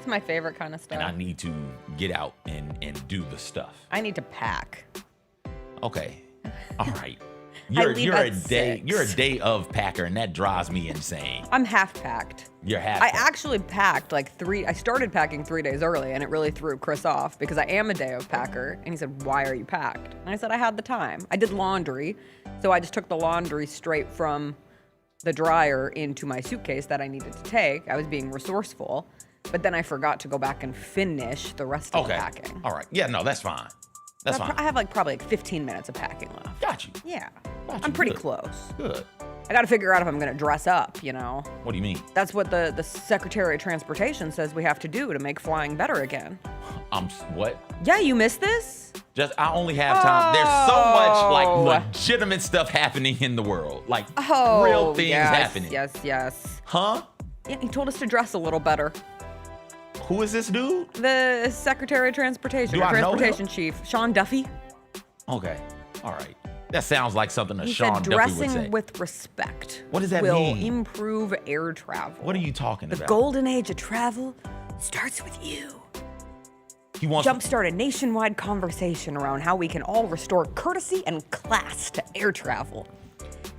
my favorite kind of stuff. And I need to get out and do the stuff. I need to pack. Okay. All right. You're a day of packer, and that drives me insane. I'm half packed. You're half I packed. actually packed I started packing 3 days early, and it really threw Chris off because I am a day of packer. And he said, "Why are you packed?" And I said, "I had the time. I did laundry, so I just took the laundry straight from the dryer into my suitcase that I needed to take. I was being resourceful, but then I forgot to go back and finish the rest of the packing." All right. Yeah, no, that's fine. That's fine. I have probably 15 minutes of packing left. Got you. Yeah. Got you. I'm pretty Good. close. Good. I got to figure out if I'm going to dress up, you know. What do you mean? That's what the Secretary of Transportation says we have to do to make flying better again. What? Yeah, you missed this? I only have time. There's so much legitimate stuff happening in the world. Real things happening. Yes. Huh? Yeah, he told us to dress a little better. Who is this dude? The Secretary of Transportation, Do I know Transportation him? Chief, Sean Duffy. Okay. All right. That sounds like something He Sean said Duffy would say. dressing with respect What does that will mean? improve air travel. What are you talking The about? golden age of travel starts with you. He wants Jumpstart a nationwide conversation around how we can all restore courtesy and class to air travel.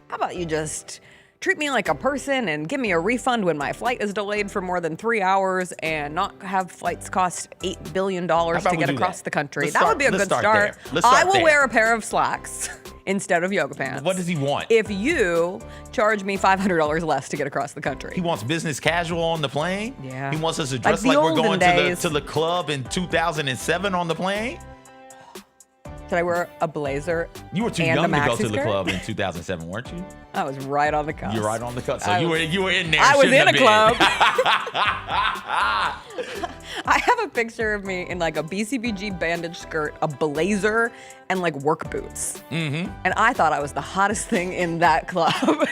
How about you just treat me like a person and give me a refund when my flight is delayed for more than 3 hours and not have flights cost $8 billion to get across the country? That would be a good start. I will wear a pair of slacks instead of yoga pants. What does he want? If you charge me $500 less to get across the country. He wants business casual on the plane? Yeah. He wants us to dress the like we're olden going days. to the club in 2007 on the plane? Did I wear a blazer? You were too and young a to go maxi to the skirt? club in 2007, weren't you? I was right on the cusp. You're right on the cusp. So I you was- were in there. I was in a Shouldn't club. have been. I have a picture of me in like a BCBG bandage skirt, a blazer, and like work boots. Mm-hmm. And I thought I was the hottest thing in that club.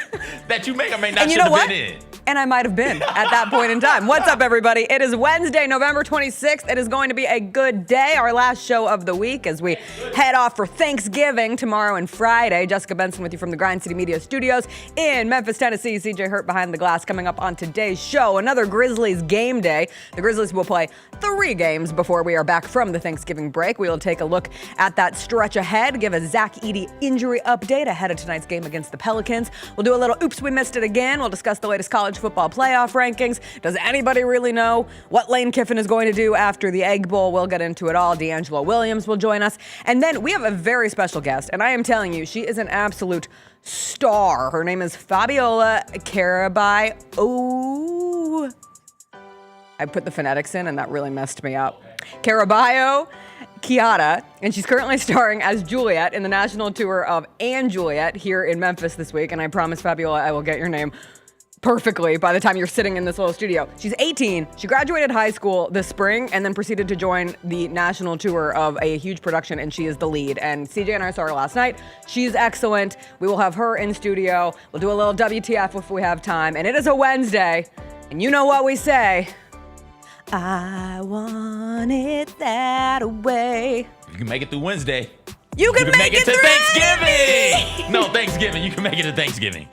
That you may or may not And you should know have what? been in. And I might have been at that point in time. What's up, everybody? It is Wednesday, November 26th. It is going to be a good day, our last show of the week as we head off for Thanksgiving tomorrow and Friday. Jessica Benson with you from the Grind City Media Studios in Memphis, Tennessee. CJ Hurt behind the glass. Coming up on today's show, another Grizzlies game day. The Grizzlies will play 3 games before we are back from the Thanksgiving break. We will take a look at that stretch ahead, give a Zach Edey injury update ahead of tonight's game against the Pelicans. We'll do a little oops, we missed it again. We'll discuss the latest college football playoff rankings. Does anybody really know what Lane Kiffin is going to do after the Egg Bowl? We'll get into it all. DeAngelo Williams will join us. And then we have a very special guest, and I am telling you, she is an absolute star. Her name is Fabiola Caraballo. I put the phonetics in, and that really messed me up. Caraballo Quijada, and she's currently starring as Juliet in the national tour of And Juliet here in Memphis this week. And I promise, Fabiola, I will get your name perfectly by the time you're sitting in this little studio. She's 18. She graduated high school this spring and then proceeded to join the national tour of a huge production, and she is the lead. And CJ and I saw her last night. She's excellent. We will have her in studio. We'll do a little WTF if we have time. And it is a Wednesday, and you know what we say. I want it that way. You can make it through Wednesday. You can make it to through Thanksgiving. No, Thanksgiving. You can make it to Thanksgiving.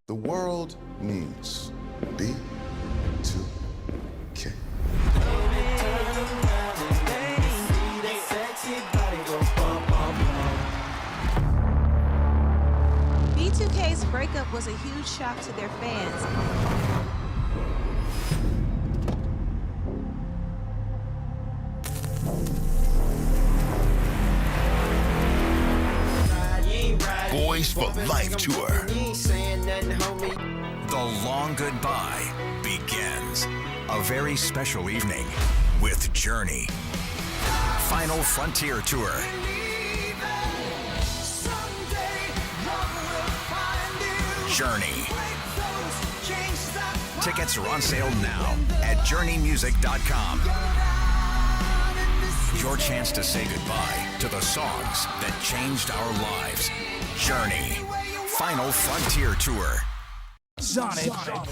The world needs B2K. B2K's breakup was a huge shock to their fans. Boys for Life Tour. The long goodbye begins. A very special evening with Journey. Final Frontier Tour. Journey. Tickets are on sale now at journeymusic.com. Your chance to say goodbye to the songs that changed our lives. Journey. Final Frontier Tour. Sonic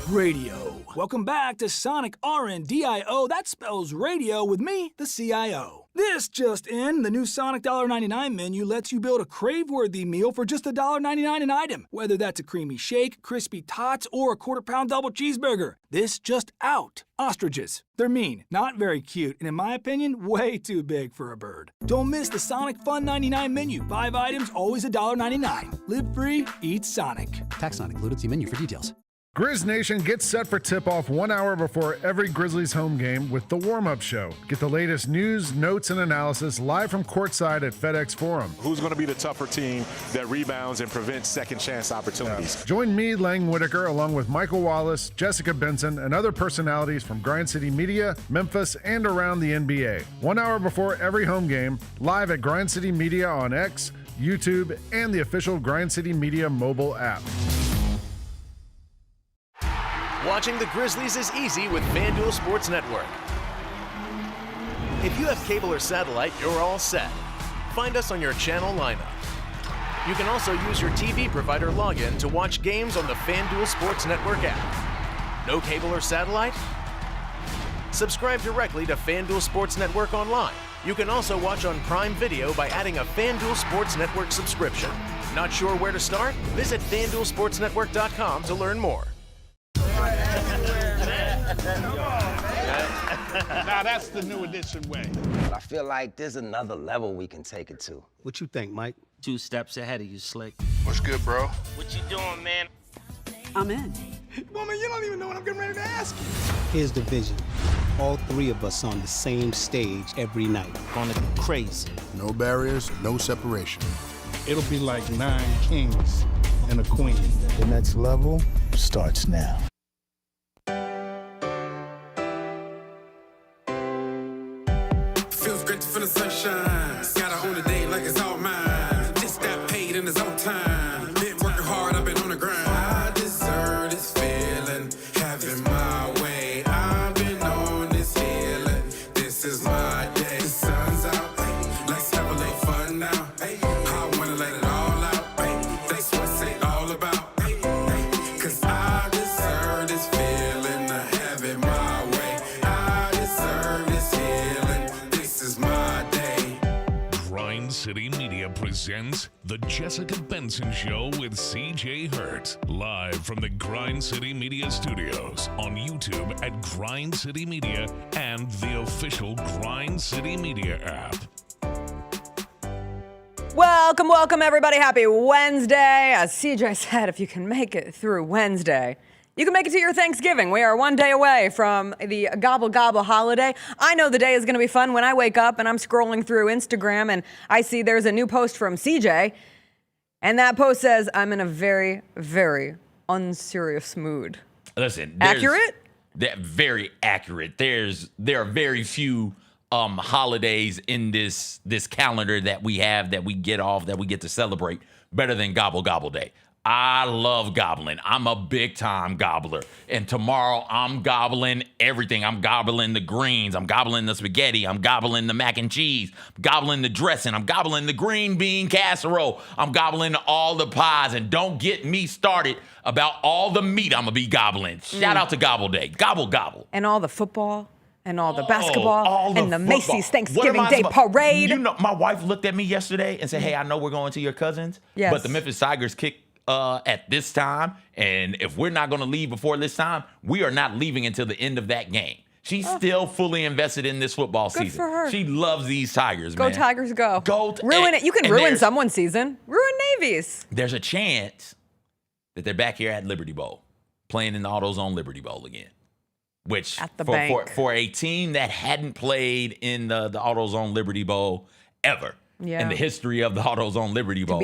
Radio. Welcome back to Sonic RNDIO. That spells radio with me, the CIO. This just in, the new Sonic $1.99 menu lets you build a crave-worthy meal for just $1.99 an item, whether that's a creamy shake, crispy tots, or a quarter-pound double cheeseburger. This just out. Ostriches. They're mean, not very cute, and in my opinion, way too big for a bird. Don't miss the Sonic Fun 99 menu. 5 items, always $1.99. Live free, eat Sonic. Tax not included. See menu for details. Grizz Nation gets set for tip-off 1 hour before every Grizzlies home game with the warm-up show. Get the latest news, notes, and analysis live from courtside at FedEx Forum. Who's going to be the tougher team that rebounds and prevents second-chance opportunities? Join me, Lang Whitaker, along with Michael Wallace, Jessica Benson, and other personalities from Grind City Media, Memphis, and around the NBA. 1 hour before every home game, live at Grind City Media on X, YouTube, and the official Grind City Media mobile app. Watching the Grizzlies is easy with FanDuel Sports Network. If you have cable or satellite, you're all set. Find us on your channel lineup. You can also use your TV provider login to watch games on the FanDuel Sports Network app. No cable or satellite? Subscribe directly to FanDuel Sports Network online. You can also watch on Prime Video by adding a FanDuel Sports Network subscription. Not sure where to start? Visit FanDuelSportsNetwork.com to learn more. Now that's the new edition way. I feel like there's another level we can take it to. What you think, Mike? 2 steps ahead of you, Slick. What's good, bro? What you doing, man? I'm in. Woman, you don't even know what I'm getting ready to ask you. Here's the vision. All 3 of us on the same stage every night. Gonna go crazy. No barriers, no separation. It'll be like 9 kings and a queen. The next level starts now. Feels great to feel the sunshine. Gotta own the day like it's all mine. Just got paid in his own time. Been working hard, I've been on the grind. I deserve this feeling, having my way. I've been on this feeling. This is my day. The sun's out, let's have a little fun now. I wanna let it all out. That's what it's all about. Cause I deserve this feeling, I have it my way. I deserve this feeling. This is my day. Grind City Media presents The Jessica Benson Show with CJ Hurt. Live from the Grind City Media Studios on YouTube at Grind City Media and the official Grind City Media app. Welcome, everybody. Happy Wednesday. As CJ said, if you can make it through Wednesday, you can make it to your Thanksgiving. We are 1 day away from the Gobble Gobble holiday. I know the day is going to be fun when I wake up and I'm scrolling through Instagram and I see there's a new post from CJ. And that post says, I'm in a very, very unserious mood. Listen. Accurate? Very accurate. There are very few holidays in this calendar that we have, that we get off, that we get to celebrate better than Gobble Gobble Day. I love gobbling. I'm a big time gobbler. And tomorrow I'm gobbling everything. I'm gobbling the greens. I'm gobbling the spaghetti. I'm gobbling the mac and cheese. I'm gobbling the dressing. I'm gobbling the green bean casserole. I'm gobbling all the pies. And don't get me started about all the meat I'm going to be gobbling. Shout out to Gobble Day. Gobble, gobble. And all the football. And all the basketball, all and the football. Macy's Thanksgiving Day parade. You know, my wife looked at me yesterday and said, hey, I know we're going to your cousin's, yes, but the Memphis Tigers kick at this time, and if we're not going to leave before this time, we are not leaving until the end of that game. She's still fully invested in this football Good season. for her. She loves these Tigers, Go man. Tigers, go. Ruin it. You can ruin someone's season. Ruin Navy's. There's a chance that they're back here at Liberty Bowl, playing in the AutoZone Liberty Bowl again. Which, at the bank. For a team that hadn't played in the AutoZone Liberty Bowl ever in the history of the AutoZone Liberty Bowl. To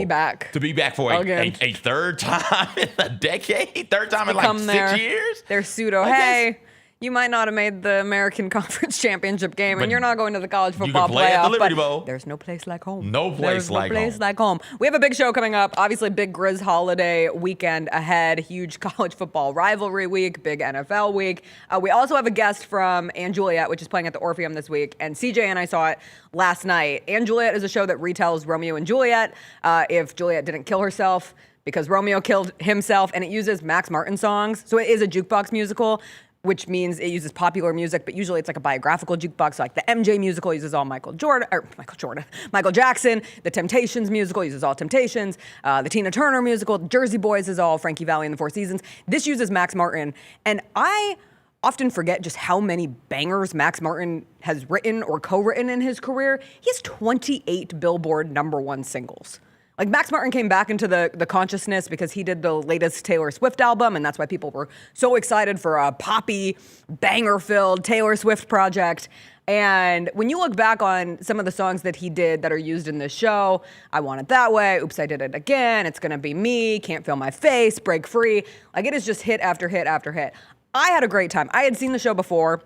be back for a third time in a decade? Third time in like 6 years? They're pseudo, hey, you might not have made the American Conference Championship game, and you're not going to the college football play playoff, at the Liberty but Bowl. There's no place like home. No place like home. We have a big show coming up. Obviously, big Grizz holiday weekend ahead. Huge college football rivalry week. Big NFL week. We also have a guest from Juliet, which is playing at the Orpheum this week. And CJ and I saw it last night. Juliet is a show that retells Romeo and Juliet. If Juliet didn't kill herself because Romeo killed himself, and it uses Max Martin songs. So it is a jukebox musical. which means it uses popular music, but usually it's like a biographical jukebox. So like the MJ musical uses all Michael Jackson. The Temptations musical uses all Temptations. The Tina Turner musical, Jersey Boys is all Frankie Valli and the Four Seasons. This uses Max Martin, and I often forget just how many bangers Max Martin has written or co-written in his career. He has 28 Billboard #1 singles. Like, Max Martin came back into the consciousness because he did the latest Taylor Swift album, and that's why people were so excited for a poppy, banger-filled Taylor Swift project. And when you look back on some of the songs that he did that are used in this show, I Want It That Way, Oops, I Did It Again, It's Gonna Be Me, Can't Feel My Face, Break Free, like, it is just hit after hit after hit. I had a great time. I had seen the show before,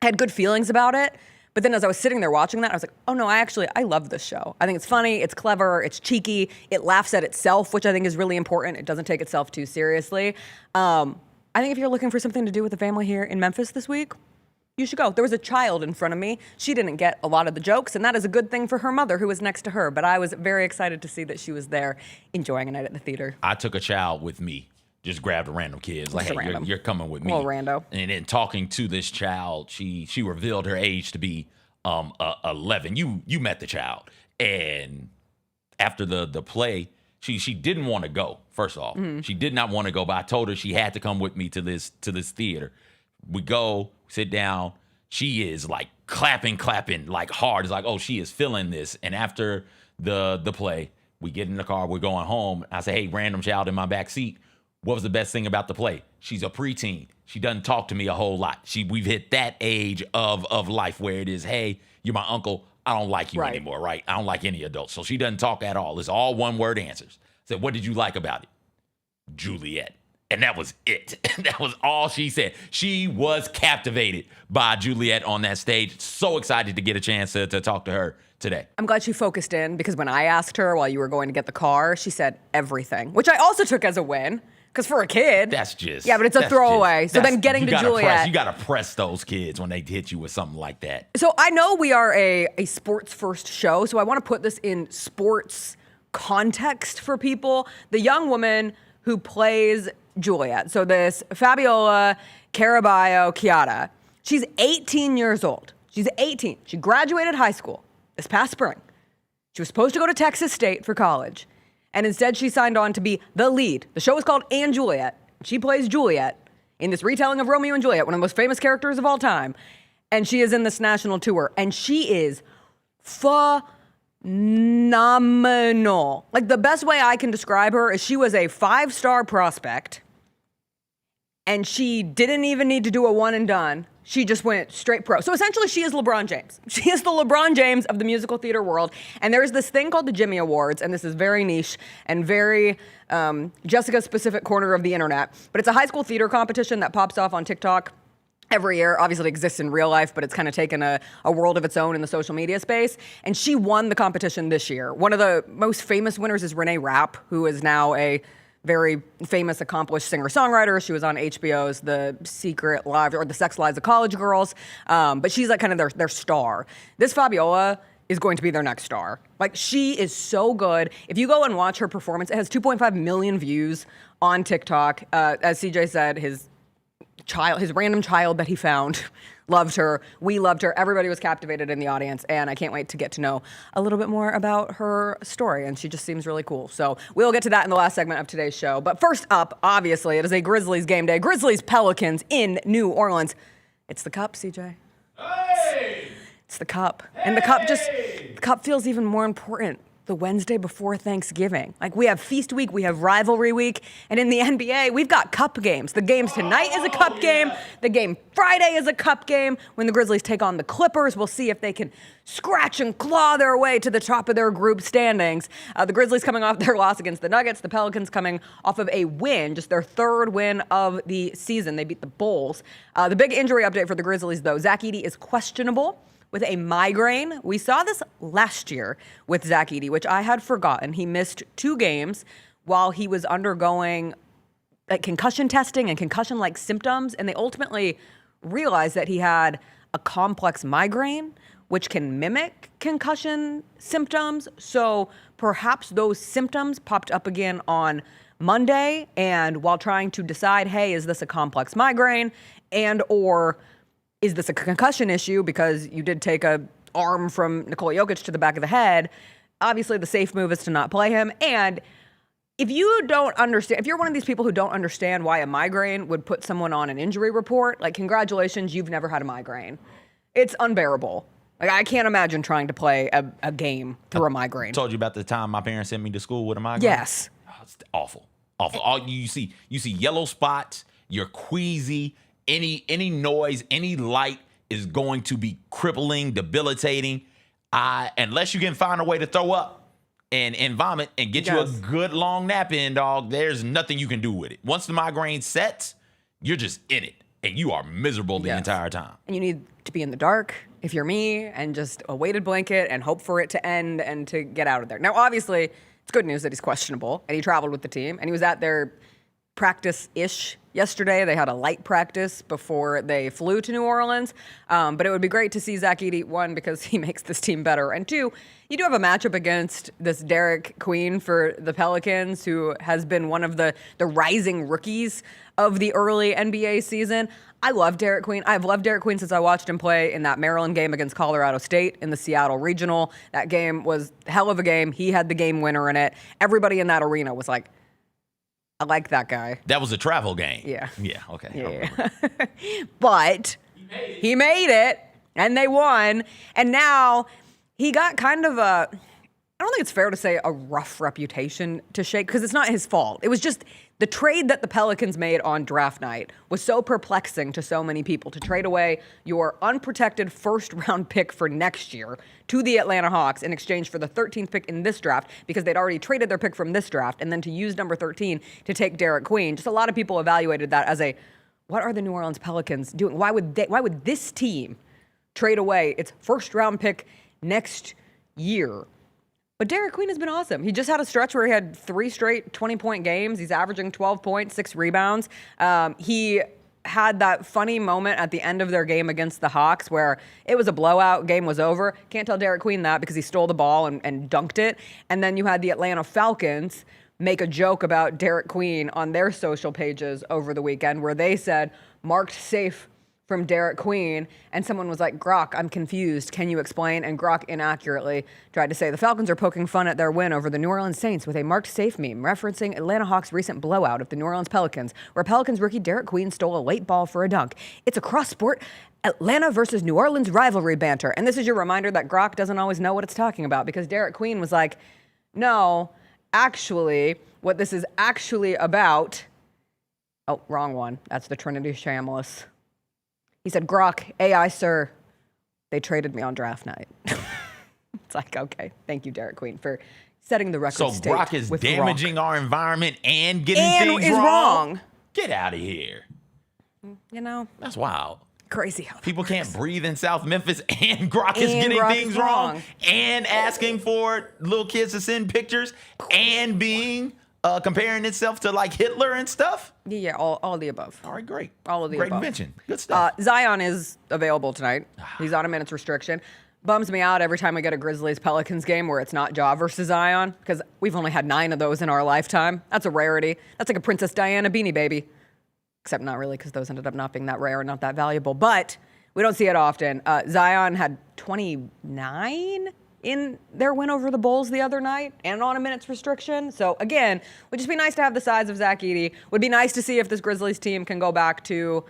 had good feelings about it. But then as I was sitting there watching that, I was like, oh no, I love this show. I think it's funny, it's clever, it's cheeky, it laughs at itself, which I think is really important. It doesn't take itself too seriously. I think if you're looking for something to do with the family here in Memphis this week, you should go. There was a child in front of me. She didn't get a lot of the jokes, and that is a good thing for her mother who was next to her. But I was very excited to see that she was there enjoying a night at the theater. I took a child with me. Just grabbed a random kid. Like, hey, you're coming with me. Well, rando. And then talking to this child, she revealed her age to be 11. You met the child, and after the play, she didn't want to go. First off, she did not want to go, but I told her she had to come with me to this theater. We go, sit down. She is like clapping like hard. It's like, oh, she is feeling this. And after the play, we get in the car. We're going home. I say, hey, random child in my back seat. What was the best thing about the play? She's a preteen. She doesn't talk to me a whole lot. We've hit that age of life where it is, hey, you're my uncle. I don't like you anymore, right? I don't like any adults. So she doesn't talk at all. It's all one-word answers. I said, what did you like about it? Juliet. And that was it. That was all she said. She was captivated by Juliet on that stage. So excited to get a chance to talk to her today. I'm glad she focused in, because when I asked her while you were going to get the car, she said everything, which I also took as a win. Because for a kid, that's just but it's a throwaway. So then getting to Juliet, you gotta press those kids when they hit you with something like that. So I know we are a sports first show, so I want to put this in sports context for people. The young woman who plays Juliet, so this Fabiola Caraballo Quijada, she's 18 years old. She's 18. She graduated high school this past spring. She was supposed to go to Texas State for college. And instead, she signed on to be the lead. The show is called And Juliet. She plays Juliet in this retelling of Romeo and Juliet, one of the most famous characters of all time. And she is in this national tour. And she is phenomenal. Like, the best way I can describe her is she was a 5-star prospect. And she didn't even need to do a one and done. She just went straight pro. So essentially, she is LeBron James. She is the LeBron James of the musical theater world. And there's this thing called the Jimmy Awards, and this is very niche and very Jessica-specific corner of the internet. But it's a high school theater competition that pops off on TikTok every year. Obviously, it exists in real life, but it's kind of taken a world of its own in the social media space. And she won the competition this year. One of the most famous winners is Renee Rapp, who is now a very famous, accomplished singer-songwriter. She was on HBO's The Secret Lives or The Sex Lives of College Girls. But she's like kind of their star. This Fabiola is going to be their next star. Like, she is so good. If you go and watch her performance, it has 2.5 million views on TikTok. As CJ said, his random child that he found loved her. We loved her. Everybody was captivated in the audience, and I can't wait to get to know a little bit more about her story, and she just seems really cool. So we'll get to that in the last segment of today's show. But first up, obviously, it is a Grizzlies game day. Grizzlies Pelicans in New Orleans. It's the cup, CJ. Hey! It's the cup. And the cup feels even more important the Wednesday before Thanksgiving. Like, we have feast week, we have rivalry week, and in the NBA, we've got cup games. The game tonight is a cup game. The game Friday is a cup game. When the Grizzlies take on the Clippers, we'll see if they can scratch and claw their way to the top of their group standings. The Grizzlies coming off their loss against the Nuggets. The Pelicans coming off of a win, just their third win of the season. They beat the Bulls. The big injury update for the Grizzlies, though, Zach Edey is questionable with a migraine. We saw this last year with Zach Edey, which I had forgotten. He missed 2 games while he was undergoing concussion testing and concussion-like symptoms, and they ultimately realized that he had a complex migraine, which can mimic concussion symptoms. So perhaps those symptoms popped up again on Monday, and while trying to decide, hey, is this a complex migraine and or is this a concussion issue because you did take a arm from Nikola Jokic to the back of the head, obviously the safe move is to not play him. And if you don't understand, if you're one of these people who don't understand why a migraine would put someone on an injury report, like, congratulations, you've never had a migraine. It's unbearable. Like, I can't imagine trying to play a game through a migraine. I told you about the time my parents sent me to school with a migraine? Yes. Oh, it's awful. All you see yellow spots, you're queasy, any noise, any light is going to be crippling, debilitating. Unless you can find a way to throw up and vomit and get you a good long nap in, dog, there's nothing you can do with it. Once the migraine sets, you're just in it, and you are miserable the entire time. And you need to be in the dark, if you're me, and just a weighted blanket and hope for it to end and to get out of there. Now, obviously, it's good news that he's questionable, and he traveled with the team, and he was at their practice-ish yesterday. They had a light practice before they flew to New Orleans. But it would be great to see Zach Edey, one, because he makes this team better, and two, you do have a matchup against this Derek Queen for the Pelicans, who has been one of the rising rookies of the early NBA season. I love Derek Queen. I've loved Derek Queen since I watched him play in that Maryland game against Colorado State in the Seattle Regional. That game was a hell of a game. He had the game winner in it. Everybody in that arena was like, I like that guy. That was a travel game. Yeah. Yeah, okay. Yeah. But he made it, and they won. And now he got kind of I don't think it's fair to say a rough reputation to shake, because it's not his fault. It was just the trade that the Pelicans made on draft night was so perplexing to so many people. To trade away your unprotected first-round pick for next year to the Atlanta Hawks in exchange for the 13th pick in this draft, because they'd already traded their pick from this draft, and then to use number 13 to take Derek Queen. Just a lot of people evaluated that as what are the New Orleans Pelicans doing? Why would this team trade away its first-round pick next year? But Derek Queen has been awesome. He just had a stretch where he had 3 straight 20-point games. He's averaging 12 points, 6 rebounds. He had that funny moment at the end of their game against the Hawks where it was a blowout, game was over. Can't tell Derek Queen that because he stole the ball and dunked it. And then you had the Atlanta Falcons make a joke about Derek Queen on their social pages over the weekend where they said, marked safe from Derek Queen, and someone was like, Grok, I'm confused. Can you explain? And Grok inaccurately tried to say the Falcons are poking fun at their win over the New Orleans Saints with a marked safe meme referencing Atlanta Hawks' recent blowout of the New Orleans Pelicans, where Pelicans rookie Derek Queen stole a late ball for a dunk. It's a cross-sport Atlanta versus New Orleans rivalry banter. And this is your reminder that Grok doesn't always know what it's talking about, because Derek Queen was like, no, actually, what this is actually about... Oh, wrong one. That's the Trinity Shamless. He said, Grok, AI, sir, they traded me on draft night. It's like, okay, thank you, Derek Queen, for setting the record straight. So Grok is damaging our environment and getting and things is wrong. Get out of here. You know? That's wild. Crazy how people can't breathe in South Memphis, and Grok is getting Grok things is wrong, and asking for little kids to send pictures, and being... comparing itself to like Hitler and stuff? Yeah, all the above. All right, great. All of the great above. Great invention. Good stuff. Zion is available tonight. He's on a minutes restriction. Bums me out every time we get a Grizzlies-Pelicans game where it's not Ja versus Zion, because we've only had 9 of those in our lifetime. That's a rarity. That's like a Princess Diana beanie baby. Except not really, because those ended up not being that rare and not that valuable. But we don't see it often. Zion had 29 in their win over the Bulls the other night and on a minutes restriction. So again, would just be nice to have the size of Zach Edey. Would be nice to see if this Grizzlies team can go back to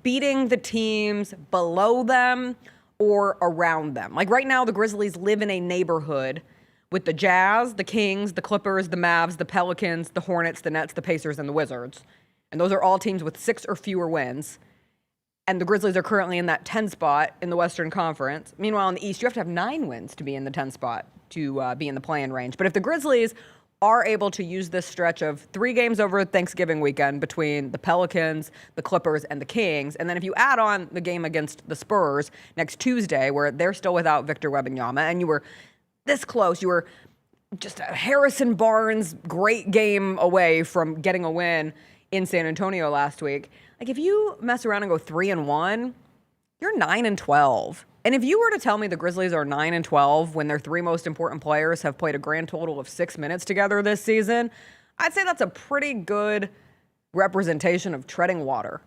beating the teams below them or around them. Like right now, the Grizzlies live in a neighborhood with the Jazz, the Kings, the Clippers, the Mavs, the Pelicans, the Hornets, the Nets, the Pacers, and the Wizards. And those are all teams with 6 or fewer wins. And the Grizzlies are currently in that 10 spot in the Western Conference. Meanwhile, in the East, you have to have 9 wins to be in the 10 spot to be in the play-in range. But if the Grizzlies are able to use this stretch of 3 games over Thanksgiving weekend between the Pelicans, the Clippers, and the Kings, and then if you add on the game against the Spurs next Tuesday, where they're still without Victor Wembanyama, and you were this close, you were just a Harrison Barnes great game away from getting a win in San Antonio last week. Like, if you mess around and go 3-1, you're 9-12. And if you were to tell me the Grizzlies are 9-12 when their 3 most important players have played a grand total of 6 minutes together this season, I'd say that's a pretty good representation of treading water.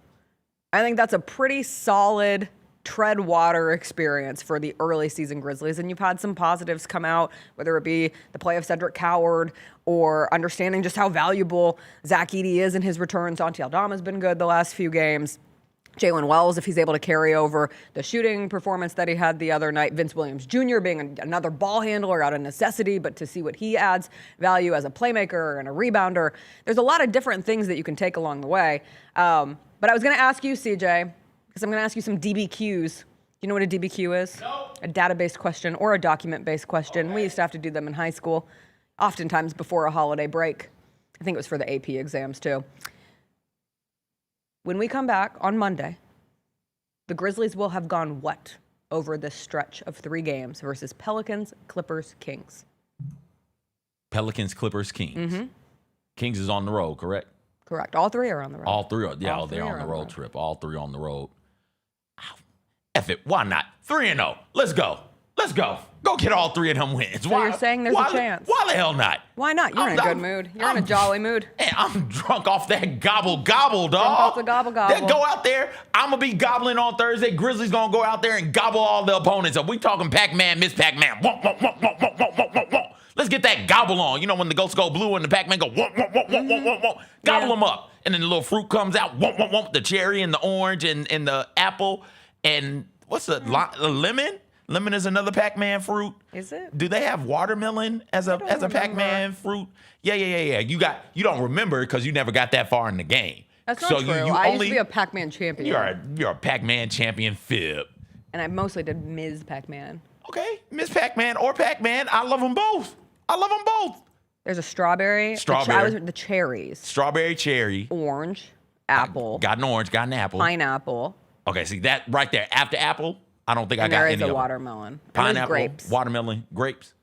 I think that's a pretty solid tread water experience for the early season Grizzlies. And you've had some positives come out, whether it be the play of Cedric Coward or understanding just how valuable Zach Edey is in his return. Santi Aldama's been good the last few games. Jalen Wells, if he's able to carry over the shooting performance that he had the other night. Vince Williams Jr. being another ball handler out of necessity, but to see what he adds value as a playmaker and a rebounder. There's a lot of different things that you can take along the way. But I was going to ask you, CJ, because I'm going to ask you some DBQs. You know what a DBQ is? No. A database question or a document-based question. Okay. We used to have to do them in high school, oftentimes before a holiday break. I think it was for the AP exams, too. When we come back on Monday, the Grizzlies will have gone what over this stretch of 3 games versus Pelicans, Clippers, Kings? Pelicans, Clippers, Kings. Mm-hmm. Kings is on the road, correct? Correct. All 3 are on the road. All 3 are, yeah, All they're three on the are road trip. All 3 on the road. F it, why not? 3-0. Let's go. Let's go. Go get all 3 of them wins. So you're saying there's a chance? Why the hell not? Why not? You're in a good mood. You're in a jolly mood. Hey, I'm drunk off that gobble, dog. Drunk off the gobble. Then go out there. I'm going to be gobbling on Thursday. Grizzlies going to go out there and gobble all the opponents up. We talking Pac-Man, Miss Pac-Man. Let's get that gobble on. You know when the ghosts go blue and the Pac-Man go gobble them up. And then the little fruit comes out, the cherry and the orange and the apple. And what's the lemon? Lemon is another Pac-Man fruit. Is it? Do they have watermelon as a Pac-Man fruit? Yeah. You don't remember because you never got that far in the game. That's not true. I used to be a Pac-Man champion. You're a Pac-Man champion fib. And I mostly did Ms. Pac-Man. Okay, Ms. Pac-Man or Pac-Man. I love them both. There's a strawberry. The cherries. Strawberry, cherry. Orange, apple. Got an orange, got an apple. Pineapple. Okay, see that right there. After apple, I don't think I got any of them. There is a watermelon. Pineapple, grapes. Watermelon, grapes.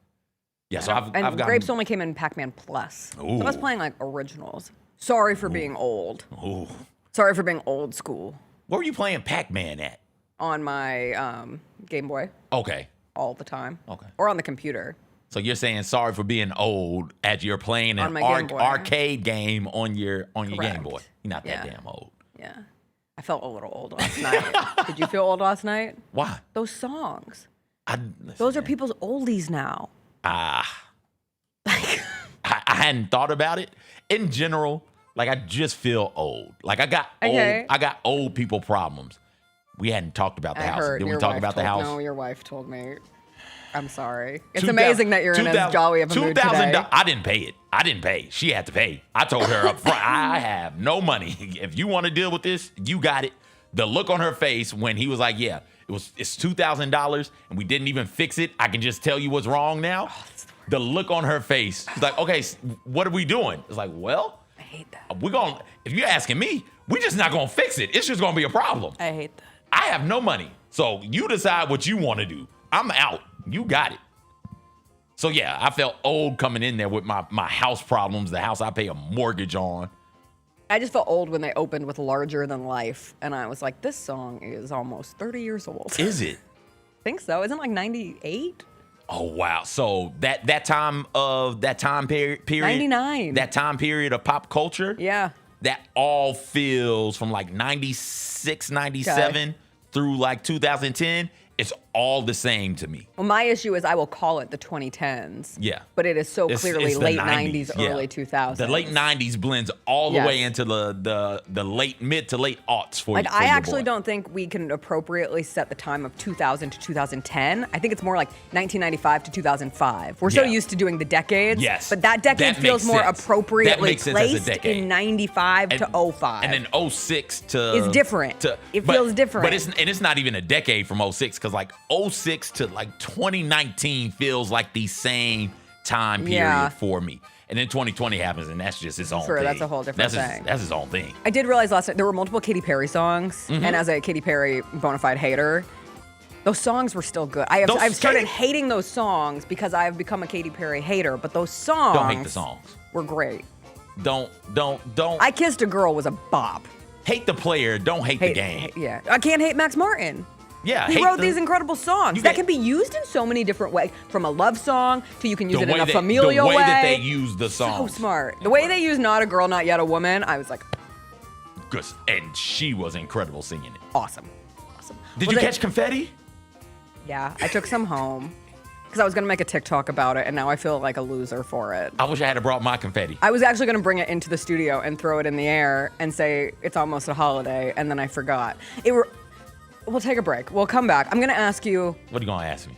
Yeah, so I've got grapes only came in Pac-Man Plus. Ooh. So I was playing like originals. Sorry for being old. Ooh. Sorry for being old school. Where were you playing Pac-Man at? On my Game Boy. Okay. All the time. Okay. Or on the computer. So you're saying sorry for being old as you're playing an arcade game on your Game Boy. You're not that damn old. Yeah. I felt a little old last night. Did you feel old last night? Why? Those songs. Those are people's oldies now. I hadn't thought about it. In general, like I just feel old. Like I got old people problems. We hadn't talked about the house. Did we talk about the house? No, your wife told me. I'm sorry. It's amazing that you're in as jolly of a mood today. I didn't pay it. I didn't pay. She had to pay. I told her up front, I have no money. If you want to deal with this, you got it. The look on her face when he was like, yeah, it's $2,000 and we didn't even fix it. I can just tell you what's wrong now. Oh, the look on her face. She's like, okay, what are we doing? It's like, well, I hate that. If you're asking me, we're just not going to fix it. It's just going to be a problem. I hate that. I have no money. So you decide what you want to do. I'm out. You got it. So yeah, I felt old coming in there with my house problems, the house I pay a mortgage on. I just felt old when they opened with Larger Than Life. And I was like, this song is almost 30 years old. Is it? I think so. Isn't it like 98? Oh, wow. So that time period. 99. That time period of pop culture. Yeah. That all feels from like 96, 97 through like 2010. It's all the same to me. Well, my issue is I will call it the 2010s. Yeah. But it is so clearly late 90s, yeah. early 2000s. The late 90s blends all the way into the mid to late aughts for you. I actually don't think we can appropriately set the time of 2000 to 2010. I think it's more like 1995 to 2005. We're so used to doing the decades. Yes. But that decade feels more appropriately placed in 95 to 05. And then 06 to... It's different. It feels different. But it's not even a decade from 06 because like 06 to like 2019 feels like the same time period for me. And then 2020 happens, and that's just its own thing. That's a whole different thing. That's its own thing. I did realize last night there were multiple Katy Perry songs, and as a Katy Perry bona fide hater, those songs were still good. I've started hating those songs because I've become a Katy Perry hater, but those songs... Don't hate the songs. ...were great. Don't. I Kissed a Girl was a bop. Hate the player, don't hate the game. Yeah. I can't hate Max Martin. Yeah, he wrote these incredible songs that can be used in so many different ways. From a love song to you can use it in a familial way. The way that they use the song. So smart. The way they use Not a Girl, Not Yet a Woman, I was like... Good. And she was incredible singing it. Awesome. Did you catch confetti? Yeah, I took some home. Because I was going to make a TikTok about it, and now I feel like a loser for it. I wish I had brought my confetti. I was actually going to bring it into the studio and throw it in the air and say, it's almost a holiday, and then I forgot. We'll take a break. We'll come back. I'm going to ask you... What are you going to ask me?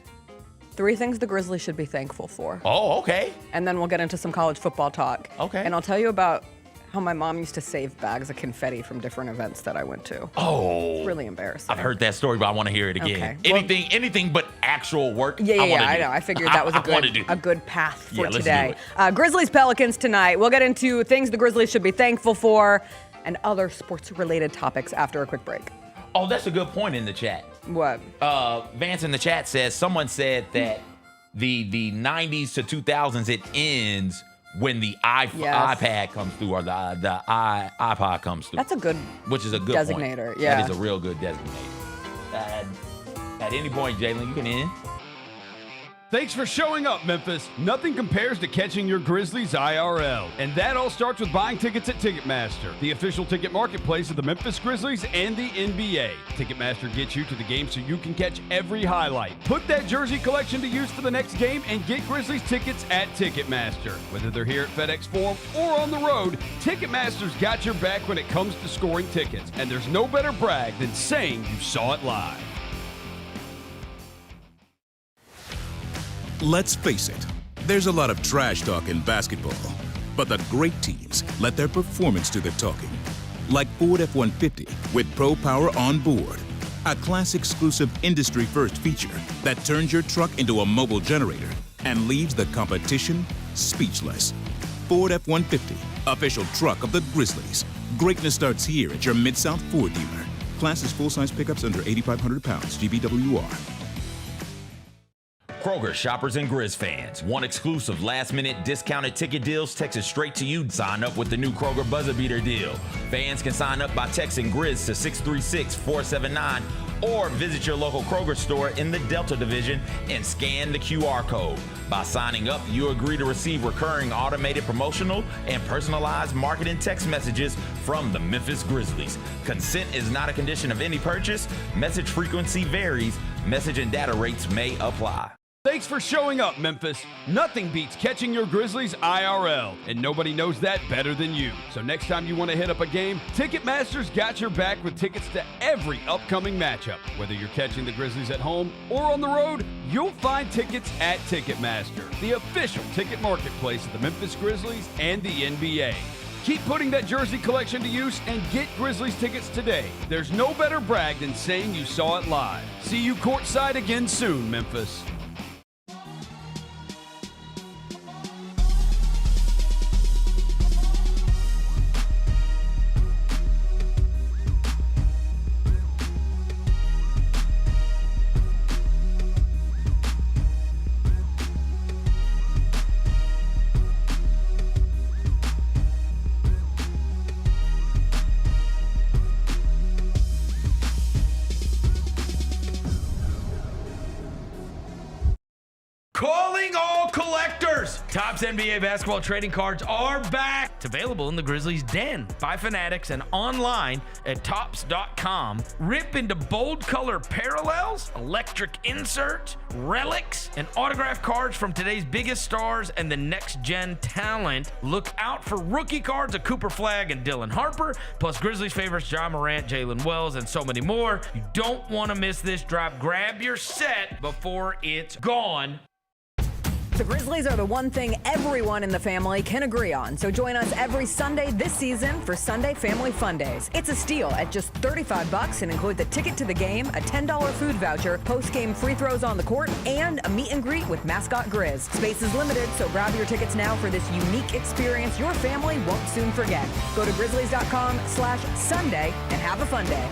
3 things the Grizzlies should be thankful for. Oh, okay. And then we'll get into some college football talk. Okay. And I'll tell you about how my mom used to save bags of confetti from different events that I went to. Oh. It's really embarrassing. I've heard that story, but I want to hear it again. Okay. Anything but actual work. Yeah, I know. I figured that was a good path for today. Grizzlies Pelicans tonight. We'll get into things the Grizzlies should be thankful for and other sports-related topics after a quick break. Oh, that's a good point in the chat. What? Vance in the chat says, someone said that the 90s to 2000s, it ends when the iPad comes through or the iPod comes through. That's a good which is a good designator. Point. Yeah. That is a real good designator. At any point, Jalen, you can end. Thanks for showing up, Memphis. Nothing compares to catching your Grizzlies IRL. And that all starts with buying tickets at Ticketmaster, the official ticket marketplace of the Memphis Grizzlies and the NBA. Ticketmaster gets you to the game so you can catch every highlight. Put that jersey collection to use for the next game and get Grizzlies tickets at Ticketmaster. Whether they're here at FedEx Forum or on the road, Ticketmaster's got your back when it comes to scoring tickets. And there's no better brag than saying you saw it live. Let's face it, there's a lot of trash talk in basketball, but the great teams let their performance do the talking. Like Ford F-150 with Pro Power on board, a class-exclusive industry-first feature that turns your truck into a mobile generator and leaves the competition speechless. Ford F-150, official truck of the Grizzlies. Greatness starts here at your Mid-South Ford dealer. Class is full-size pickups under 8,500 pounds, GBWR. Kroger shoppers and Grizz fans. One exclusive last-minute discounted ticket deals texted straight to you. Sign up with the new Kroger Buzzer Beater deal. Fans can sign up by texting Grizz to 636-479 or visit your local Kroger store in the Delta Division and scan the QR code. By signing up, you agree to receive recurring automated promotional and personalized marketing text messages from the Memphis Grizzlies. Consent is not a condition of any purchase. Message frequency varies. Message and data rates may apply. Thanks for showing up, Memphis. Nothing beats catching your Grizzlies IRL, and nobody knows that better than you. So next time you want to hit up a game, Ticketmaster's got your back with tickets to every upcoming matchup. Whether you're catching the Grizzlies at home or on the road, you'll find tickets at Ticketmaster, the official ticket marketplace of the Memphis Grizzlies and the NBA. Keep putting that jersey collection to use and get Grizzlies tickets today. There's no better brag than saying you saw it live. See you courtside again soon, Memphis. Calling all collectors! Topps NBA basketball trading cards are back! It's available in the Grizzlies Den by Fanatics and online at Topps.com. Rip into bold color parallels, electric inserts, relics, and autographed cards from today's biggest stars and the next-gen talent. Look out for rookie cards of Cooper Flagg and Dylan Harper, plus Grizzlies favorites John Morant, Jalen Wells, and so many more. You don't want to miss this drop. Grab your set before it's gone. The Grizzlies are the one thing everyone in the family can agree on. So join us every Sunday this season for Sunday Family Fun Days. It's a steal at just $35 and includes a ticket to the game, a $10 food voucher, post-game free throws on the court, and a meet and greet with mascot Grizz. Space is limited, so grab your tickets now for this unique experience your family won't soon forget. Go to grizzlies.com/Sunday and have a fun day.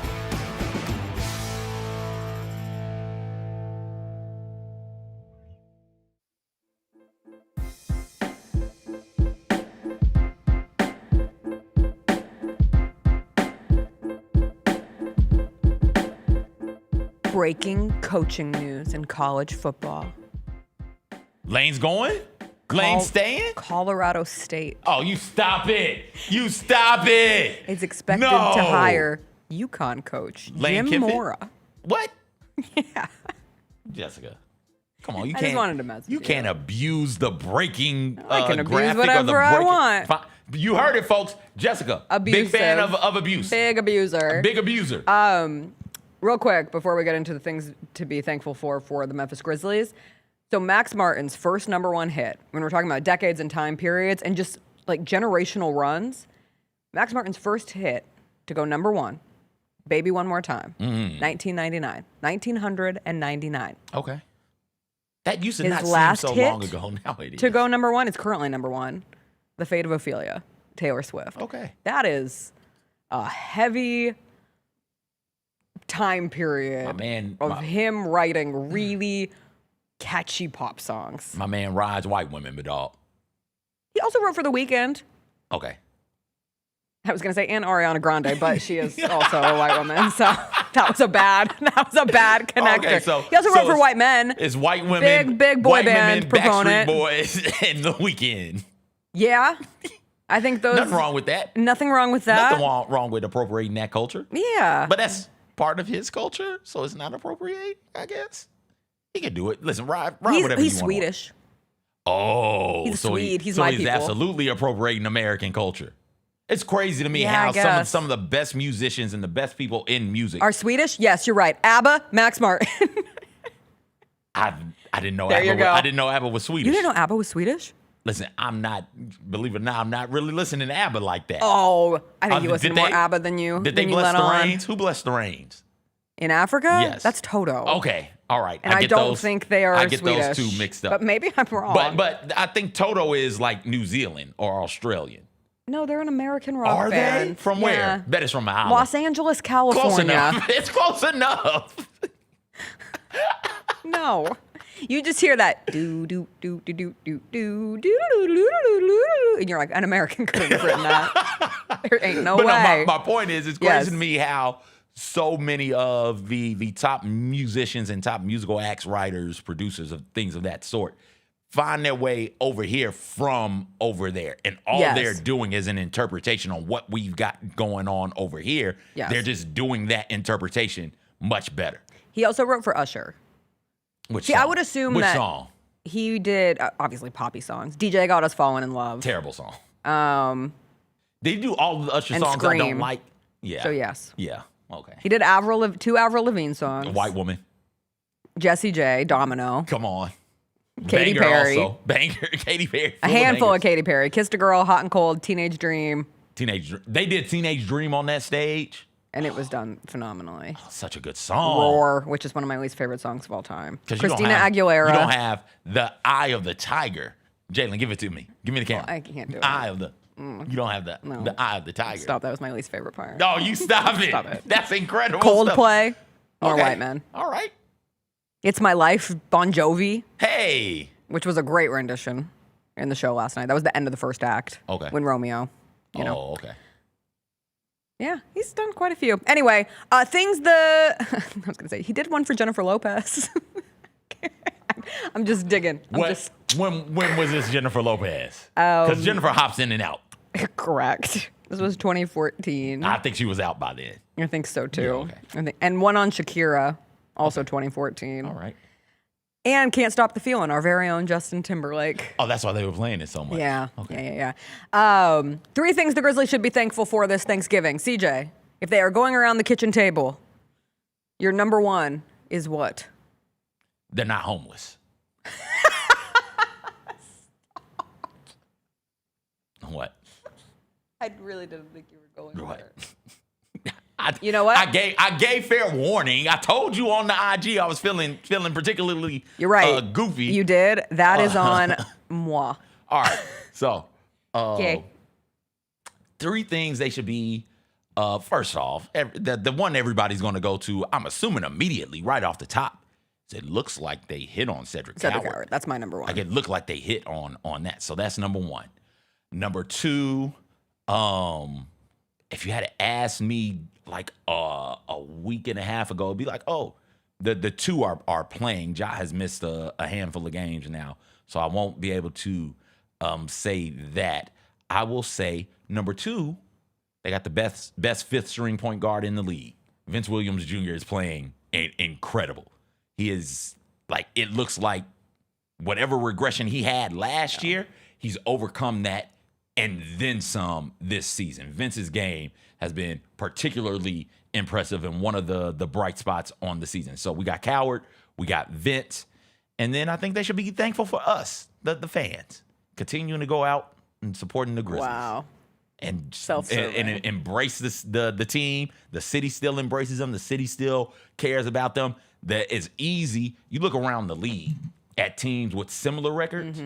Breaking coaching news in college football. Lane's going? Lane staying? Colorado State. Oh, you stop it. You stop it. Is expected No. to hire UConn coach Lane Jim Kiffin? Mora. What? Yeah. Jessica. Come on, you I can't. just wanted to mess with you can't abuse the breaking I can abuse graphic whatever or the I breaking. want. You heard it, folks. Jessica, big fan of abuse. Big abuser. Big abuser. Real quick, before we get into the things to be thankful for the Memphis Grizzlies. So Max Martin's first #1 hit, when we're talking about decades and time periods and just like generational runs, Max Martin's first hit to go #1, Baby One More Time, 1999. 1999. Okay. That used to His not seem last so hit long ago. Now it is. to go #1, it's currently #1, The Fate of Ophelia, Taylor Swift. Okay. That is a heavy time period of him writing really catchy pop songs. My man rides white women, but dog. He also wrote for The Weeknd. Okay. I was going to say, and Ariana Grande, but she is also a white woman, so that was a bad connector. Okay, so he also wrote for white men. It's white women, big boy white band women, proponent. Backstreet Boys, and The Weeknd. Yeah, I think those. Nothing wrong with that. Nothing wrong with that. Nothing wrong with appropriating that culture. Yeah, but that's part of his culture, so it's not appropriate, I guess. He can do it. Listen, ride whatever he's you want. Swedish. Oh, he's so Swede. He's so my he's people. absolutely appropriating American culture. It's crazy to me Yeah, I how guess. some of the best musicians and the best people in music Are Swedish? Yes, you're right. ABBA, Max Martin. I didn't know There you ABBA. go. I didn't know ABBA was Swedish. You didn't know ABBA was Swedish? Listen, believe it or not, I'm not really listening to ABBA like that. Oh, I think you listen did to more they- ABBA than you. Did they than you bless let the on. reins? Who blessed the reins? In Africa? Yes. That's Toto. Okay, all right. And I get don't those- think they are I get Swedish. those two mixed up. But maybe I'm wrong. But I think Toto is like New Zealand or Australian. No, they're an American rock Are band. they? From Yeah. where? Bet it's from an island. Los Angeles, California. Close enough. It's close enough. No. You just hear that do do do do do do do do do, and you're like, an American couldn't have written that. There ain't no But way. my point is, it's crazy to me how so many of the top musicians and top musical acts, writers, producers of things of that sort find their way over here from over there. And all Yes. they're doing is an interpretation on what we've got going on over here. Yes. They're just doing that interpretation much better. He also wrote for Usher. Which See, song? I would assume Which that song? he did obviously poppy songs. DJ Got Us Falling in Love. Terrible song. They do all of the Usher and songs I don't Scream. like. Yeah. So yes. Yeah. Okay. He did two Avril Lavigne songs. A white woman. Jessie J, Domino. Come on. Katy Banger Perry. Also. Banger. Katy Perry. A full handful of bangers. Katy Perry. Kissed a Girl, Hot and Cold, Teenage Dream. They did Teenage Dream on that stage. And it was done phenomenally. Such a good song. Roar, which is one of my least favorite songs of all time. 'Cause you don't Christina have- Aguilera. You don't have the Eye of the Tiger. Jalen, give it to me. Give me the camera. I can't do it. Eye of the. You don't have the Eye of the Tiger. Stop. That was my least favorite part. No, you stop it. Stop it. That's incredible. Coldplay. Stuff. More Okay. white men. All right. It's My Life, Bon Jovi. Hey. Which was a great rendition in the show last night. That was the end of the first act. Okay. When Romeo, you know. Oh, okay. Yeah, he's done quite a few. Anyway, I was going to say, he did one for Jennifer Lopez. I'm just digging. When was this Jennifer Lopez? Because Jennifer hops in and out. Correct. This was 2014. I think she was out by then. I think so too. Yeah, okay. And one on Shakira, also 2014. All right. And Can't Stop the Feeling, our very own Justin Timberlake. Oh, that's why they were playing it so much. Yeah. Okay. Yeah. 3 things the Grizzlies should be thankful for this Thanksgiving. CJ, if they are going around the kitchen table, your number 1 is what? They're not homeless. What? I really didn't think you were going What? You know what? I gave fair warning. I told you on the IG I was feeling particularly You're right. goofy. You did. That is on moi. All right. So, Okay. 3 things they should be. First off, the one everybody's going to go to, I'm assuming immediately, right off the top, is it looks like they hit on Cedric Coward. That's my number 1. Like it looked like they hit on that. So that's number 1. Number 2, if you had to ask me like a week and a half ago, it'd be like, oh, the two are playing. Ja has missed a handful of games now, so I won't be able to say that. I will say number 2, they got the best fifth string point guard in the league. Vince Williams Jr. is playing incredible. He is it looks like whatever regression he had last year, he's overcome that and then some this season. Vince's game has been particularly impressive and one of the bright spots on the season. So we got Coward, we got Vince, and then I think they should be thankful for us, the fans, continuing to go out and supporting the Grizzlies. Wow. And embrace the team. The city still embraces them. The city still cares about them. That is easy. You look around the league at teams with similar records.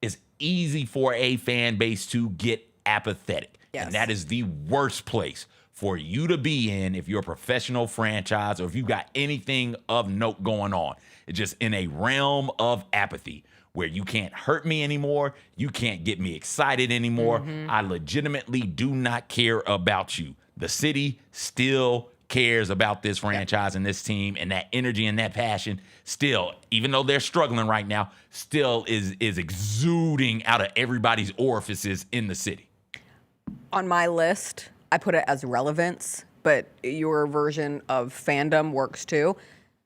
It's easy for a fan base to get apathetic. Yes. And that is the worst place for you to be in if you're a professional franchise or if you've got anything of note going on. It's just in a realm of apathy where you can't hurt me anymore. You can't get me excited anymore. I legitimately do not care about you. The city still cares about this franchise and this team, and that energy and that passion still, even though they're struggling right now, still is exuding out of everybody's orifices in the city. On my list, I put it as relevance, but your version of fandom works too.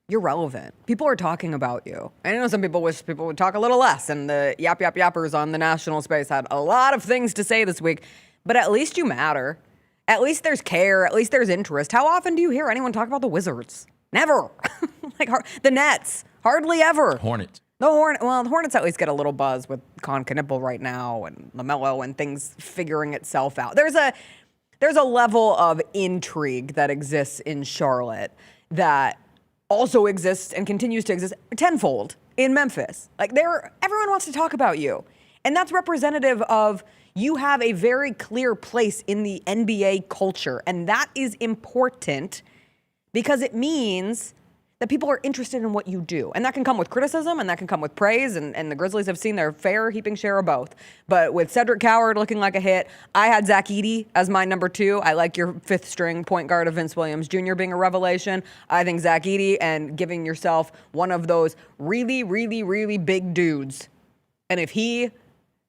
You're relevant. People are talking about you. I know some people wish people would talk a little less, and the yappers on the national space had a lot of things to say this week, but at least you matter. At least there's care. At least there's interest. How often do you hear anyone talk about the Wizards? Never. The Nets. Hardly ever. Hornets. The Hornets at least get a little buzz with Con Knipple right now and LaMelo and things figuring itself out. There's a level of intrigue that exists in Charlotte that also exists and continues to exist tenfold in Memphis. Everyone wants to talk about you. And that's representative of you have a very clear place in the NBA culture. And that is important because it means that people are interested in what you do. And that can come with criticism and that can come with praise. And the Grizzlies have seen their fair heaping share of both. But with Cedric Coward looking like a hit, I had Zach Edey as my number 2. I like your fifth string point guard of Vince Williams Jr. being a revelation. I think Zach Edey and giving yourself one of those really, really, really big dudes. And if he